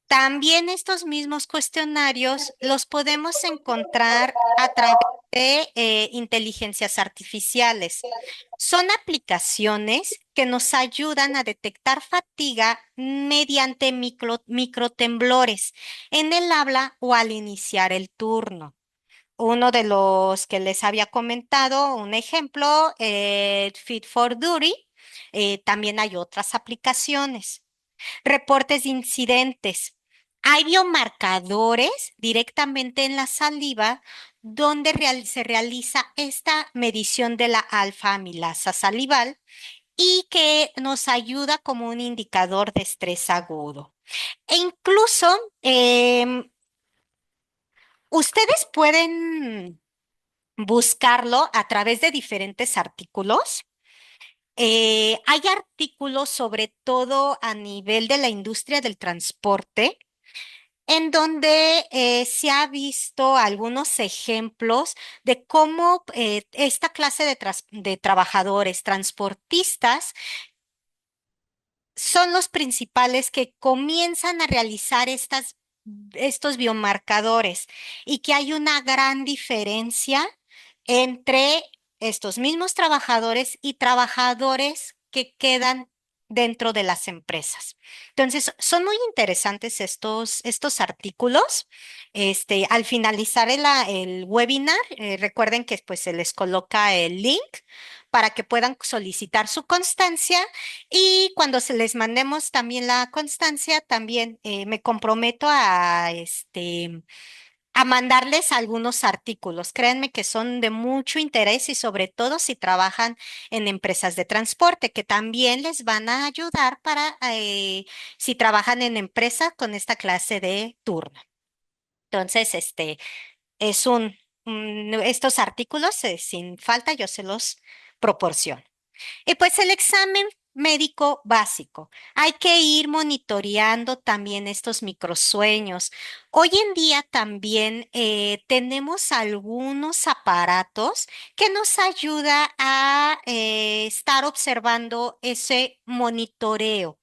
También estos mismos cuestionarios los podemos encontrar a través de inteligencias artificiales. Son aplicaciones que nos ayudan a detectar fatiga mediante microtemblores en el habla o al iniciar el turno. Uno de los que les había comentado, un ejemplo, Fit for Duty. También hay otras aplicaciones. Reportes de incidentes. Hay biomarcadores directamente en la saliva donde se realiza esta medición de la alfa amilasa salival y que nos ayuda como un indicador de estrés agudo. E incluso ustedes pueden buscarlo a través de diferentes artículos. Hay artículos sobre todo a nivel de la industria del transporte en donde se ha visto algunos ejemplos de cómo esta clase de trabajadores transportistas son los principales que comienzan a realizar estos biomarcadores y que hay una gran diferencia entre estos mismos trabajadores y trabajadores que quedan dentro de las empresas. Entonces, son muy interesantes estos artículos. Al finalizar el webinar, recuerden que pues, se les coloca el link para que puedan solicitar su constancia y cuando se les mandemos también la constancia, también me comprometo a mandarles algunos artículos. Créanme que son de mucho interés y sobre todo si trabajan en empresas de transporte, que también les van a ayudar para si trabajan en empresa con esta clase de turno. Entonces, estos artículos, sin falta, yo se los proporciono. Y pues el examen médico básico. Hay que ir monitoreando también estos microsueños. Hoy en día también tenemos algunos aparatos que nos ayuda a estar observando ese monitoreo,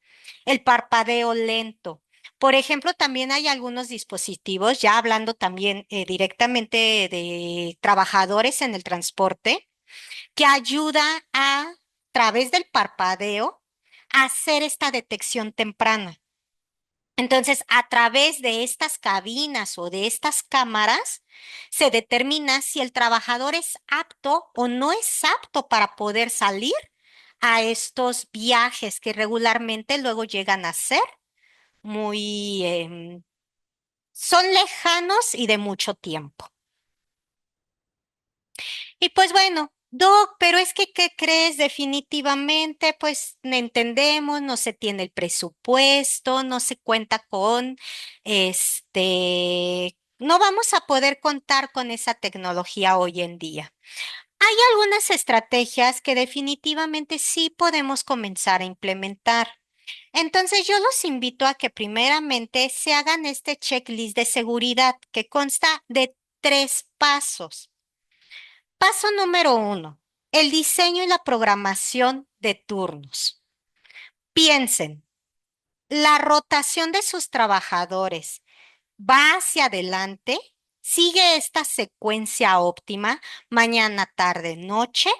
el parpadeo lento. Por ejemplo, también hay algunos dispositivos, ya hablando también directamente de trabajadores en el transporte que ayuda a través del parpadeo a hacer esta detección temprana. Entonces, a través de estas cabinas o de estas cámaras, se determina si el trabajador es apto o no es apto para poder salir a estos viajes que regularmente luego llegan a ser muy, son lejanos y de mucho tiempo. Y pues bueno, Doc, pero es que, ¿qué crees? Definitivamente, pues no entendemos, no se tiene el presupuesto, no se cuenta con, no vamos a poder contar con esa tecnología hoy en día. Hay algunas estrategias que definitivamente sí podemos comenzar a implementar. Entonces yo los invito a que primeramente se hagan este checklist de seguridad que consta de 3 pasos. Paso número 1, el diseño y la programación de turnos. Piensen, la rotación de sus trabajadores va hacia adelante, sigue esta secuencia óptima, mañana, tarde, noche.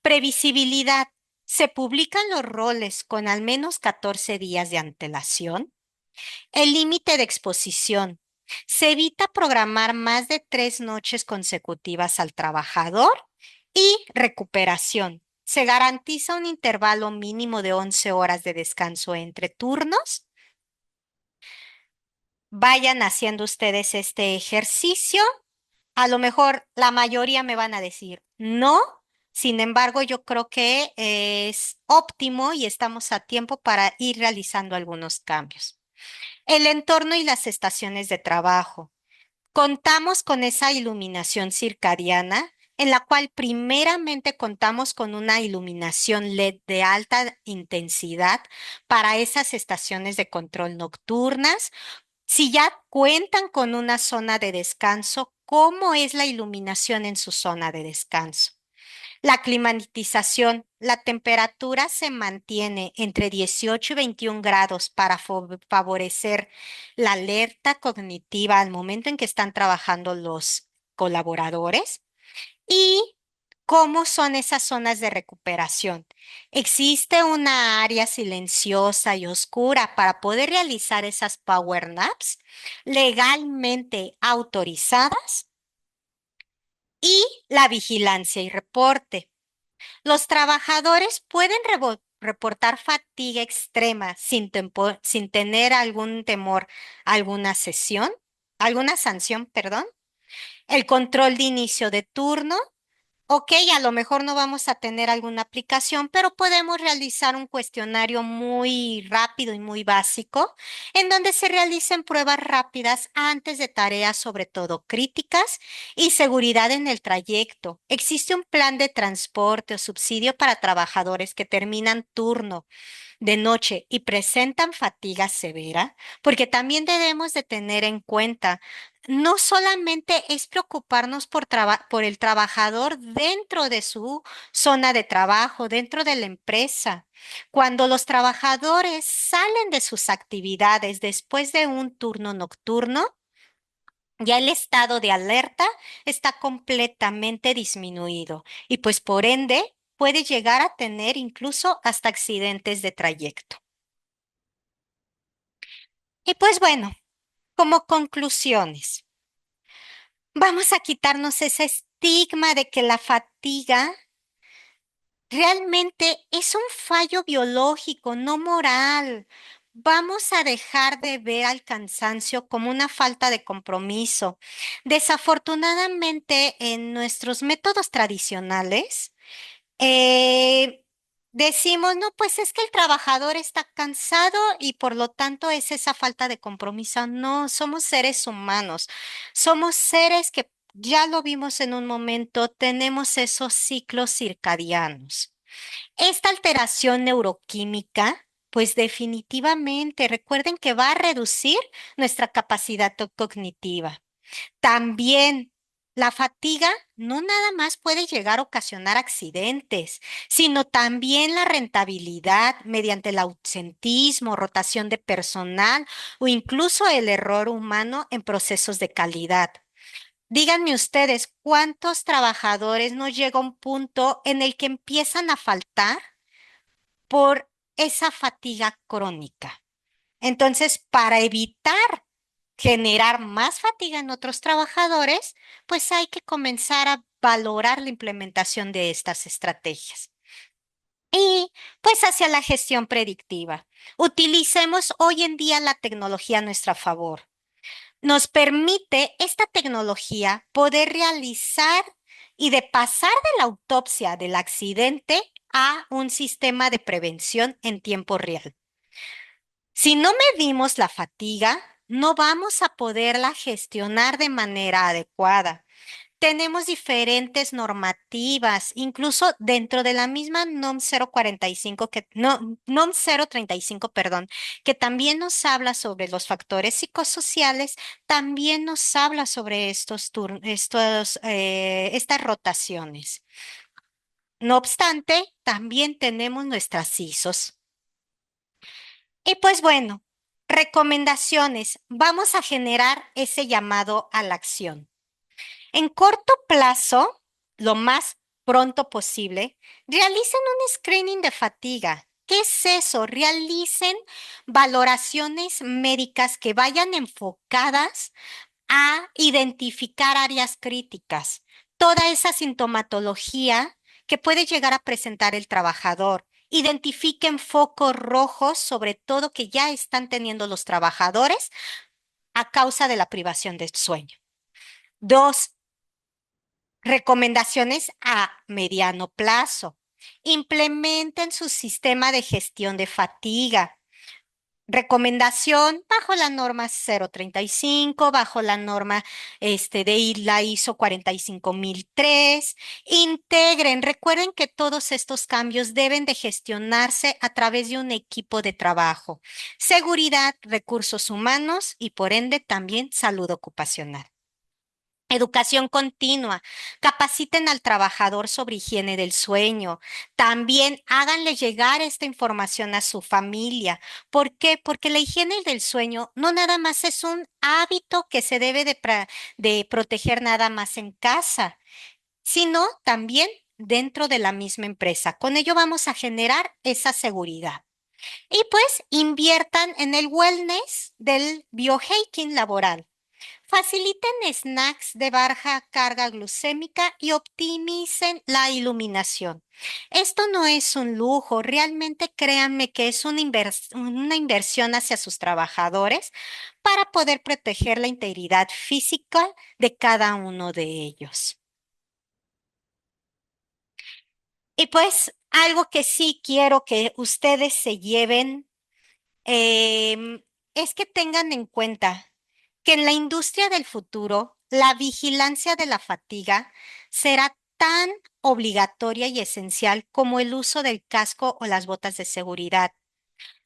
Previsibilidad. Se publican los roles con al menos 14 días de antelación. El límite de exposición. Se evita programar más de 3 noches consecutivas al trabajador y recuperación. Se garantiza un intervalo mínimo de 11 horas de descanso entre turnos. Vayan haciendo ustedes este ejercicio. A lo mejor la mayoría me van a decir no. Sin embargo, yo creo que es óptimo y estamos a tiempo para ir realizando algunos cambios. El entorno y las estaciones de trabajo. Contamos con esa iluminación circadiana, en la cual primeramente contamos con una iluminación LED de alta intensidad para esas estaciones de control nocturnas. Si ya cuentan con una zona de descanso, ¿cómo es la iluminación en su zona de descanso? La climatización, la temperatura se mantiene entre 18 y 21 grados para favorecer la alerta cognitiva al momento en que están trabajando los colaboradores. ¿Y cómo son esas zonas de recuperación? Existe una área silenciosa y oscura para poder realizar esas power naps legalmente autorizadas y la vigilancia y reporte. Los trabajadores pueden reportar fatiga extrema sin tener algún temor, alguna sesión, alguna sanción, perdón. El control de inicio de turno. Ok, a lo mejor no vamos a tener alguna aplicación, pero podemos realizar un cuestionario muy rápido y muy básico, en donde se realicen pruebas rápidas antes de tareas, sobre todo críticas, y seguridad en el trayecto. Existe un plan de transporte o subsidio para trabajadores que terminan turno de noche y presentan fatiga severa, porque también debemos de tener en cuenta, no solamente es preocuparnos por el trabajador dentro de su zona de trabajo, dentro de la empresa. Cuando los trabajadores salen de sus actividades después de un turno nocturno, ya el estado de alerta está completamente disminuido y pues por ende puede llegar a tener incluso hasta accidentes de trayecto. Y pues bueno, como conclusiones, vamos a quitarnos ese estigma de que la fatiga realmente es un fallo biológico, no moral. Vamos a dejar de ver al cansancio como una falta de compromiso. Desafortunadamente, en nuestros métodos tradicionales, eh, decimos, no, pues es que el trabajador está cansado y por lo tanto es esa falta de compromiso. No, somos seres humanos, somos seres que ya lo vimos en un momento, tenemos esos ciclos circadianos. Esta alteración neuroquímica, pues definitivamente, recuerden que va a reducir nuestra capacidad cognitiva. También la fatiga no nada más puede llegar a ocasionar accidentes, sino también la rentabilidad mediante el ausentismo, rotación de personal o incluso el error humano en procesos de calidad. Díganme ustedes, ¿cuántos trabajadores no llega a un punto en el que empiezan a faltar por esa fatiga crónica? Entonces, para evitar generar más fatiga en otros trabajadores, pues hay que comenzar a valorar la implementación de estas estrategias. Y pues hacia la gestión predictiva. Utilicemos hoy en día la tecnología a nuestro favor. Nos permite esta tecnología poder realizar y de pasar de la autopsia del accidente a un sistema de prevención en tiempo real. Si no medimos la fatiga, no vamos a poderla gestionar de manera adecuada. Tenemos diferentes normativas, incluso dentro de la misma NOM 045 no, NOM 035, perdón, que también nos habla sobre los factores psicosociales, también nos habla sobre estas rotaciones. No obstante, también tenemos nuestras ISOs. Y pues bueno, recomendaciones. Vamos a generar ese llamado a la acción. En corto plazo, lo más pronto posible, realicen un screening de fatiga. ¿Qué es eso? Realicen valoraciones médicas que vayan enfocadas a identificar áreas críticas, toda esa sintomatología que puede llegar a presentar el trabajador. Identifiquen focos rojos, sobre todo que ya están teniendo los trabajadores a causa de la privación del sueño. Dos, recomendaciones a mediano plazo. Implementen su sistema de gestión de fatiga. Recomendación bajo la norma 035, bajo la norma la ISO 45003. Integren, recuerden que todos estos cambios deben de gestionarse a través de un equipo de trabajo. Seguridad, recursos humanos y por ende también salud ocupacional. Educación continua. Capaciten al trabajador sobre higiene del sueño. También háganle llegar esta información a su familia. ¿Por qué? Porque la higiene del sueño no nada más es un hábito que se debe de proteger nada más en casa, sino también dentro de la misma empresa. Con ello vamos a generar esa seguridad. Y pues inviertan en el wellness del biohacking laboral. Faciliten snacks de baja carga glucémica y optimicen la iluminación. Esto no es un lujo, realmente créanme que es una inversión hacia sus trabajadores para poder proteger la integridad física de cada uno de ellos. Y pues algo que sí quiero que ustedes se lleven em, es que tengan en cuenta que en la industria del futuro, la vigilancia de la fatiga será tan obligatoria y esencial como el uso del casco o las botas de seguridad.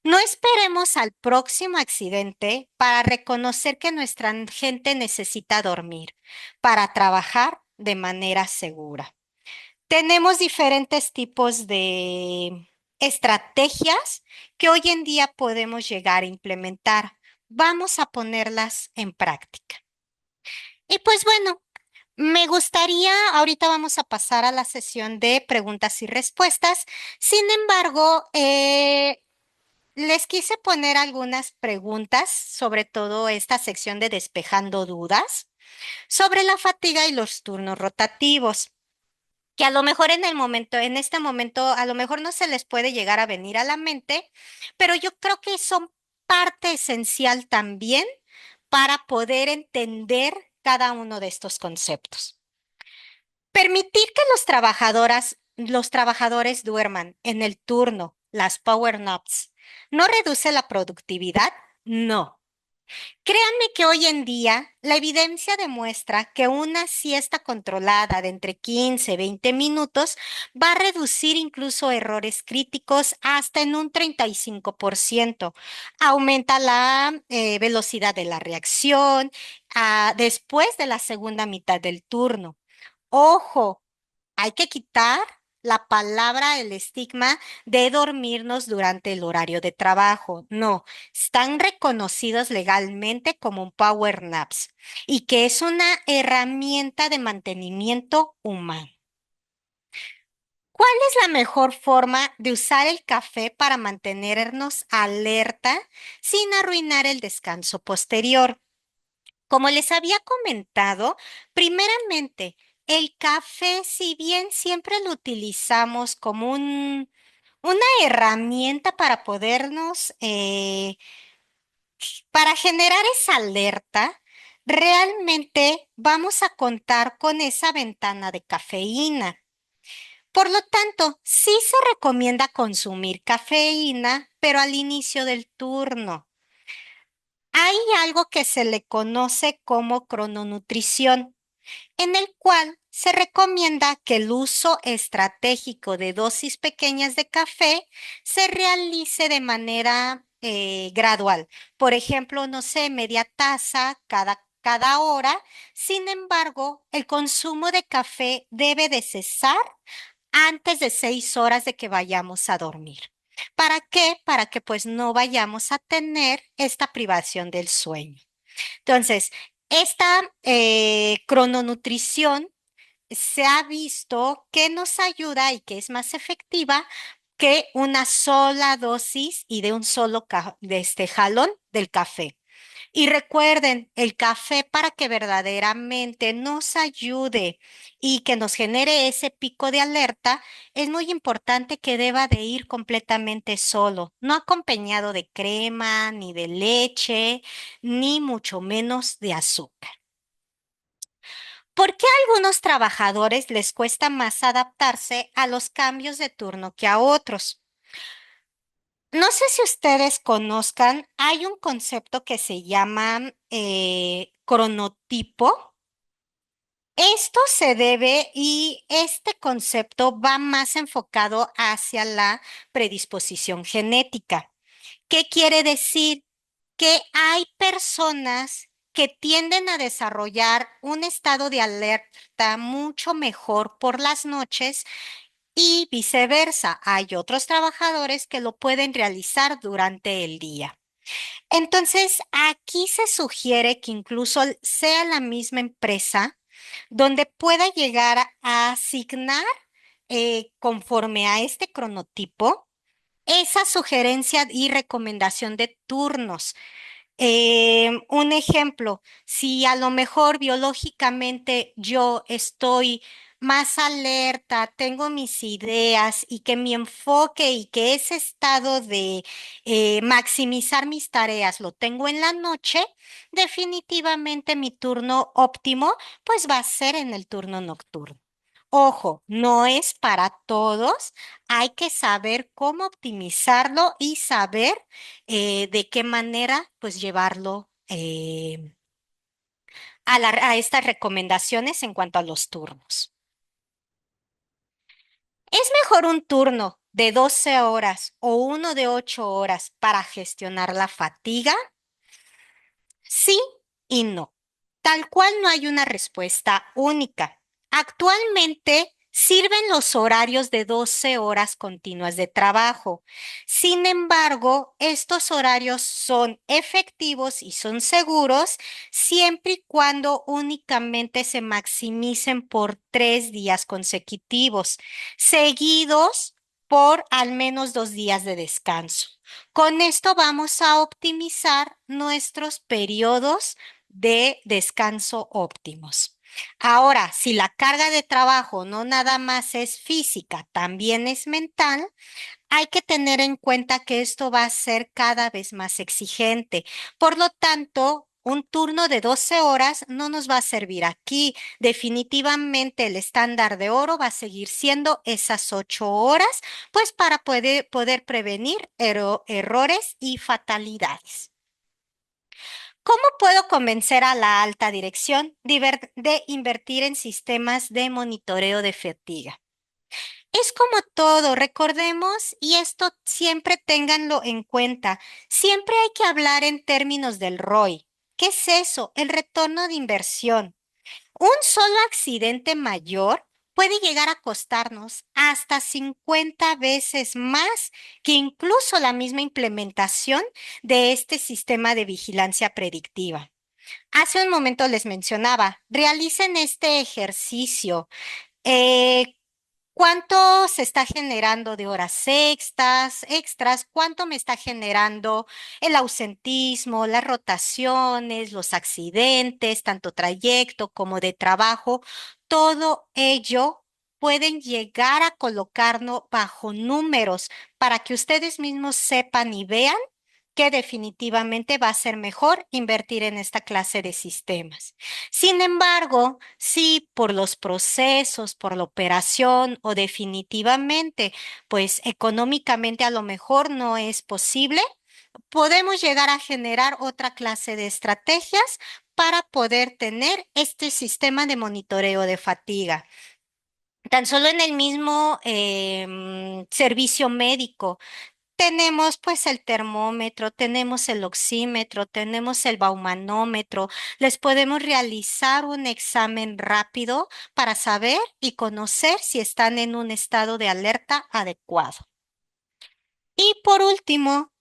No esperemos al próximo accidente para reconocer que nuestra gente necesita dormir para trabajar de manera segura. Tenemos diferentes tipos de estrategias que hoy en día podemos llegar a implementar. Vamos a ponerlas en práctica. Y pues bueno, me gustaría, ahorita vamos a pasar a la sesión de preguntas y respuestas. Sin embargo, les quise poner algunas preguntas, sobre todo esta sección de despejando dudas, sobre la fatiga y los turnos rotativos, que a lo mejor en este momento, a lo mejor no se les puede llegar a venir a la mente, pero yo creo que son parte esencial también para poder entender cada uno de estos conceptos. Permitir que los trabajadores duerman en el turno, las power naps, ¿no reduce la productividad? No. Créanme que hoy en día la evidencia demuestra que una siesta controlada de entre 15 y 20 minutos va a reducir incluso errores críticos hasta en un 35%. Aumenta la velocidad de la reacción después de la segunda mitad del turno. Ojo, hay que quitar la palabra, el estigma de dormirnos durante el horario de trabajo. No, están reconocidos legalmente como un power naps y que es una herramienta de mantenimiento humano. ¿Cuál es la mejor forma de usar el café para mantenernos alerta sin arruinar el descanso posterior? Como les había comentado, primeramente, el café, si bien siempre lo utilizamos como una herramienta para para generar esa alerta, realmente vamos a contar con esa ventana de cafeína. Por lo tanto, sí se recomienda consumir cafeína, pero al inicio del turno. Hay algo que se le conoce como crononutrición. en el cual se recomienda que el uso estratégico de dosis pequeñas de café se realice de manera gradual. Por ejemplo, no sé, media taza cada hora. Sin embargo, el consumo de café debe de cesar antes de 6 horas de que vayamos a dormir. ¿Para qué? Para que pues no vayamos a tener esta privación del sueño. Entonces, esta crononutrición se ha visto que nos ayuda y que es más efectiva que una sola dosis y de un solo de este jalón del café. Y recuerden, el café para que verdaderamente nos ayude y que nos genere ese pico de alerta, es muy importante que deba de ir completamente solo, no acompañado de crema, ni de leche, ni mucho menos de azúcar. ¿Por qué a algunos trabajadores les cuesta más adaptarse a los cambios de turno que a otros? No sé si ustedes conozcan, hay un concepto que se llama cronotipo. Esto se debe y este concepto va más enfocado hacia la predisposición genética. ¿Qué quiere decir? Que hay personas que tienden a desarrollar un estado de alerta mucho mejor por las noches y viceversa. Hay otros trabajadores que lo pueden realizar durante el día. Entonces, aquí se sugiere que incluso sea la misma empresa donde pueda llegar a asignar conforme a este cronotipo esa sugerencia y recomendación de turnos. Un ejemplo, si a lo mejor biológicamente yo estoy más alerta, tengo mis ideas y que mi enfoque y que ese estado de maximizar mis tareas lo tengo en la noche, definitivamente mi turno óptimo pues va a ser en el turno nocturno. Ojo, no es para todos, hay que saber cómo optimizarlo y saber de qué manera pues llevarlo a estas recomendaciones en cuanto a los turnos. ¿Es mejor un turno de 12 horas o uno de 8 horas para gestionar la fatiga? Sí y no. Tal cual no hay una respuesta única. Actualmente sirven los horarios de 12 horas continuas de trabajo. Sin embargo, estos horarios son efectivos y son seguros siempre y cuando únicamente se maximicen por 3 días consecutivos, seguidos por al menos 2 días de descanso. Con esto vamos a optimizar nuestros periodos de descanso óptimos. Ahora, si la carga de trabajo no nada más es física, también es mental, hay que tener en cuenta que esto va a ser cada vez más exigente. Por lo tanto, un turno de 12 horas no nos va a servir aquí. Definitivamente el estándar de oro va a seguir siendo esas 8 horas, pues para poder prevenir errores y fatalidades. ¿Cómo puedo convencer a la alta dirección de invertir en sistemas de monitoreo de fatiga? Es como todo, recordemos, y esto siempre ténganlo en cuenta, siempre hay que hablar en términos del ROI. ¿Qué es eso? El retorno de inversión. Un solo accidente mayor puede llegar a costarnos hasta 50 veces más que incluso la misma implementación de este sistema de vigilancia predictiva. Hace un momento les mencionaba, realicen este ejercicio. Eh, ¿Cuánto se está generando de horas extras? ¿Cuánto me está generando el ausentismo, las rotaciones, los accidentes, tanto trayecto como de trabajo? Todo ello pueden llegar a colocarnos bajo números para que ustedes mismos sepan y vean que definitivamente va a ser mejor invertir en esta clase de sistemas. Sin embargo, si por los procesos, por la operación o definitivamente, pues económicamente a lo mejor no es posible, podemos llegar a generar otra clase de estrategias para poder tener este sistema de monitoreo de fatiga. Tan solo en el mismo servicio médico tenemos pues el termómetro, tenemos el oxímetro, tenemos el baumanómetro. Les podemos realizar un examen rápido para saber y conocer si están en un estado de alerta adecuado. Y por último,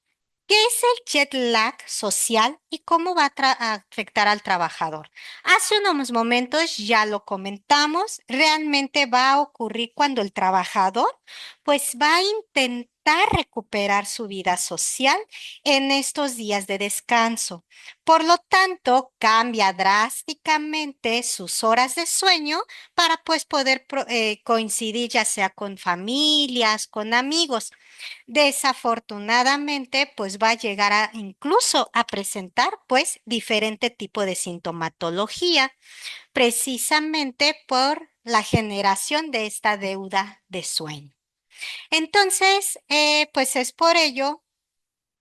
¿qué es el jet lag social y cómo va a afectar al trabajador? Hace unos momentos ya lo comentamos, realmente va a ocurrir cuando el trabajador pues va a intentar recuperar su vida social en estos días de descanso. Por lo tanto, cambia drásticamente sus horas de sueño para pues poder coincidir ya sea con familias, con amigos. Desafortunadamente, pues va a llegar a incluso a presentar pues diferente tipo de sintomatología, precisamente por la generación de esta deuda de sueño. Entonces, pues es por ello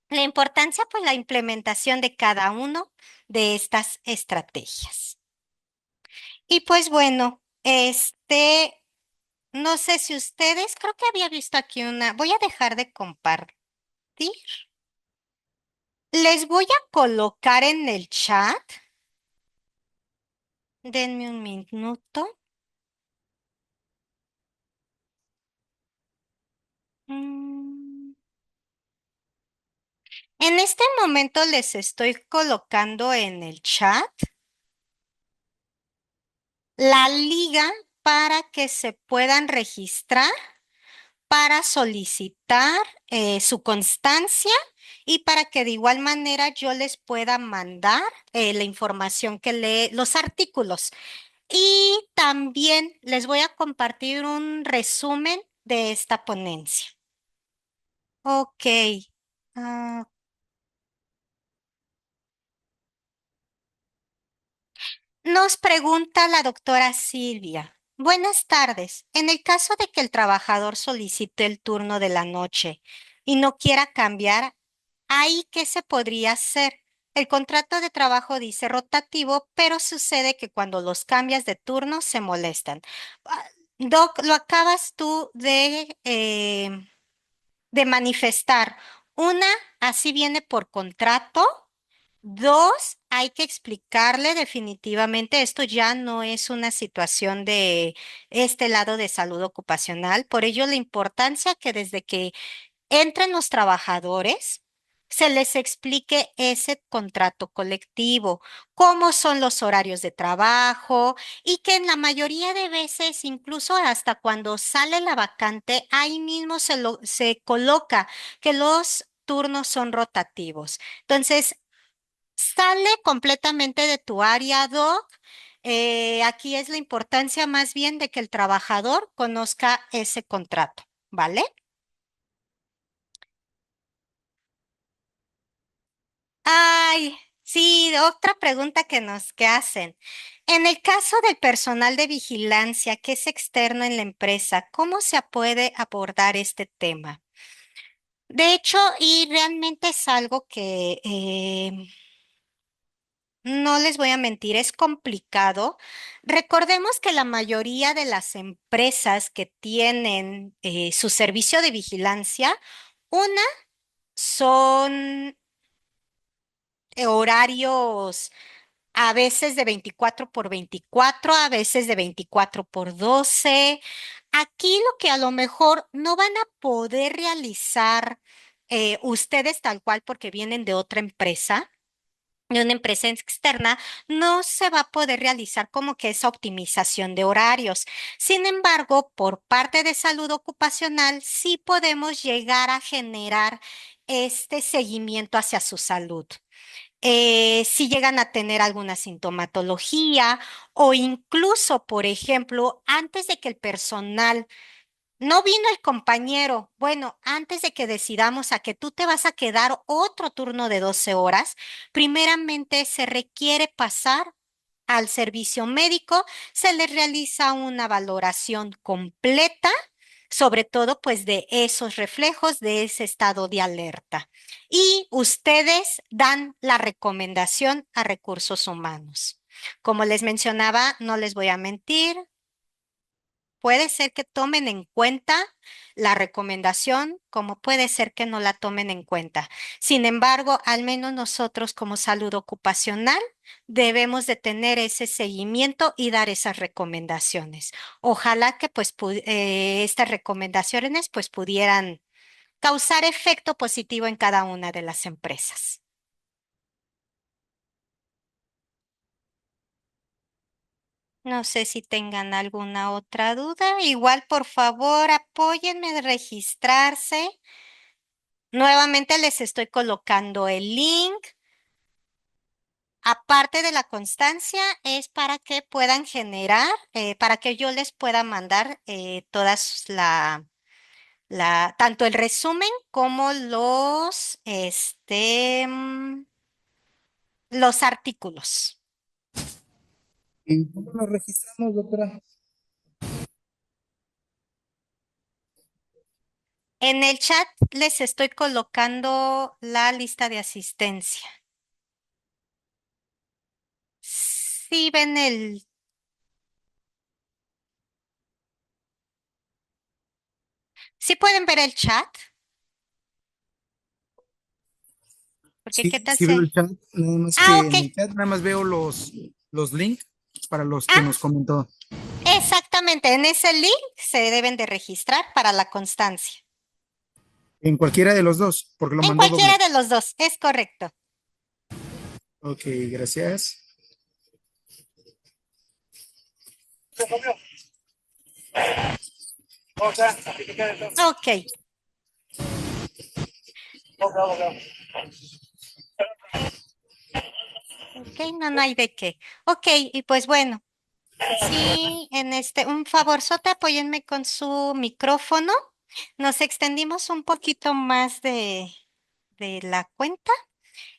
la importancia, pues la implementación de cada uno de estas estrategias. Y pues bueno, no sé si ustedes, creo que había visto aquí voy a dejar de compartir. Les voy a colocar en el chat. Denme un minuto. Mm, En este momento les estoy colocando en el chat la liga para que se puedan registrar para solicitar su constancia y para que de igual manera yo les pueda mandar la información que lee, los artículos. Y también les voy a compartir un resumen de esta ponencia. Ok. ah, Nos pregunta la doctora Silvia. Buenas tardes. En el caso de que el trabajador solicite el turno de la noche y no quiera cambiar, ¿ahí qué se podría hacer? El contrato de trabajo dice rotativo, pero sucede que cuando los cambias de turno se molestan. Ah, Doc, lo acabas tú de manifestar. Una, así viene por contrato. Dos, hay que explicarle definitivamente, esto ya no es una situación de este lado de salud ocupacional, por ello la importancia que desde que entren los trabajadores, se les explique ese contrato colectivo, cómo son los horarios de trabajo y que en la mayoría de veces, incluso hasta cuando sale la vacante, ahí mismo se coloca que los turnos son rotativos. Entonces, sale completamente de tu área, Doc. Aquí es la importancia más bien de que el trabajador conozca ese contrato, ¿vale? Ay, sí, otra pregunta que hacen. En el caso del personal de vigilancia que es externo en la empresa, ¿cómo se puede abordar este tema? De hecho, y realmente es algo que no les voy a mentir, es complicado. Recordemos que la mayoría de las empresas que tienen su servicio de vigilancia, una son horarios a veces de 24 por 24, a veces de 24 por 12. Aquí lo que a lo mejor no van a poder realizar ustedes tal cual porque vienen de otra empresa, de una empresa externa, no se va a poder realizar como que esa optimización de horarios. Sin embargo, por parte de salud ocupacional, sí podemos llegar a generar este seguimiento hacia su salud. Si llegan a tener alguna sintomatología o incluso, por ejemplo, antes de que el personal no vino el compañero. Bueno, antes de que decidamos a que tú te vas a quedar otro turno de 12 horas, primeramente se requiere pasar al servicio médico, se le realiza una valoración completa sobre todo pues de esos reflejos, de ese estado de alerta. Y ustedes dan la recomendación a recursos humanos. Como les mencionaba, no les voy a mentir, puede ser que tomen en cuenta la recomendación, como puede ser que no la tomen en cuenta. Sin embargo, al menos nosotros como salud ocupacional debemos de tener ese seguimiento y dar esas recomendaciones. Ojalá que pues estas recomendaciones pues pudieran causar efecto positivo en cada una de las empresas. No sé si tengan alguna otra duda. Igual, por favor, apóyenme de registrarse. Nuevamente les estoy colocando el link. Aparte de la constancia, es para que puedan generar, para que yo les pueda mandar todas tanto el resumen como los artículos. ¿Y cómo nos registramos, doctora? En el chat les estoy colocando la lista de asistencia. Sí, ven sí pueden ver el chat, porque qué Sí, tal sí veo se. el chat, nada más Ah, que ok. en el chat nada más veo los links para los que Ah, nos comentó. exactamente. En ese link se deben de registrar para la constancia. En cualquiera de los dos, porque lo En mandó cualquiera doble. de los dos, es correcto. Ok, gracias. Ok, ok, no, no hay de qué. Ok, y pues bueno, sí, un favorzote, apóyenme con su micrófono. Nos extendimos un poquito más de la cuenta.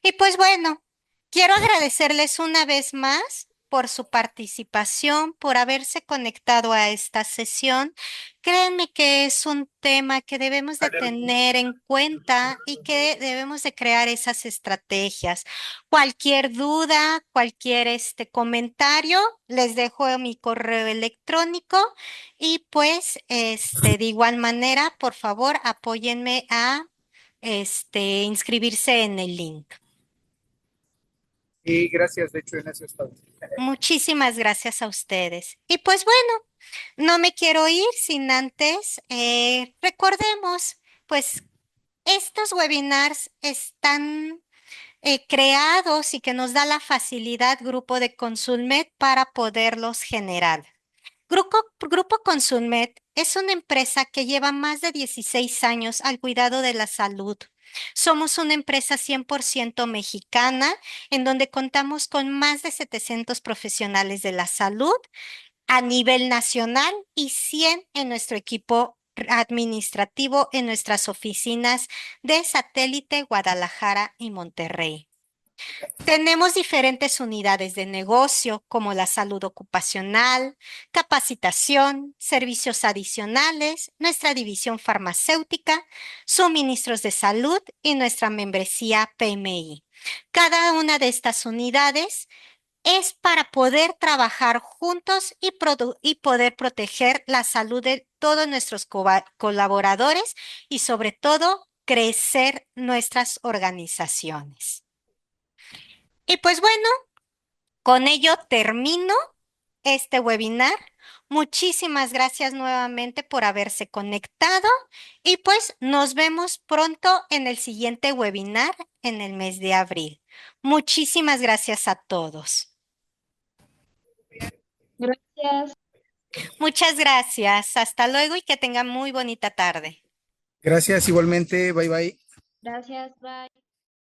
Y pues bueno, quiero agradecerles una vez más por su participación, por haberse conectado a esta sesión. Créanme que es un tema que debemos de tener en cuenta y que debemos de crear esas estrategias. Cualquier duda, cualquier comentario, les dejo mi correo electrónico y pues de igual manera, por favor, apóyenme a inscribirse en el link. Y gracias, de hecho, en eso está. Muchísimas gracias a ustedes. Y pues bueno, no me quiero ir sin antes, recordemos, pues estos webinars están creados y que nos da la facilidad Grupo de Consulmet para poderlos generar. Grupo Consulmet es una empresa que lleva más de 16 años al cuidado de la salud. Somos una empresa 100% mexicana en donde contamos con más de 700 profesionales de la salud a nivel nacional y 100 en nuestro equipo administrativo en nuestras oficinas de Satélite, Guadalajara y Monterrey. Tenemos diferentes unidades de negocio como la salud ocupacional, capacitación, servicios adicionales, nuestra división farmacéutica, suministros de salud y nuestra membresía PMI. Cada una de estas unidades es para poder trabajar juntos y poder proteger la salud de todos nuestros colaboradores y sobre todo crecer nuestras organizaciones. Y pues bueno, con ello termino este webinar. Muchísimas gracias nuevamente por haberse conectado y pues nos vemos pronto en el siguiente webinar en el mes de abril. Muchísimas gracias a todos. Gracias. Muchas gracias. Hasta luego y que tengan muy bonita tarde. Gracias igualmente, bye bye. Gracias, bye.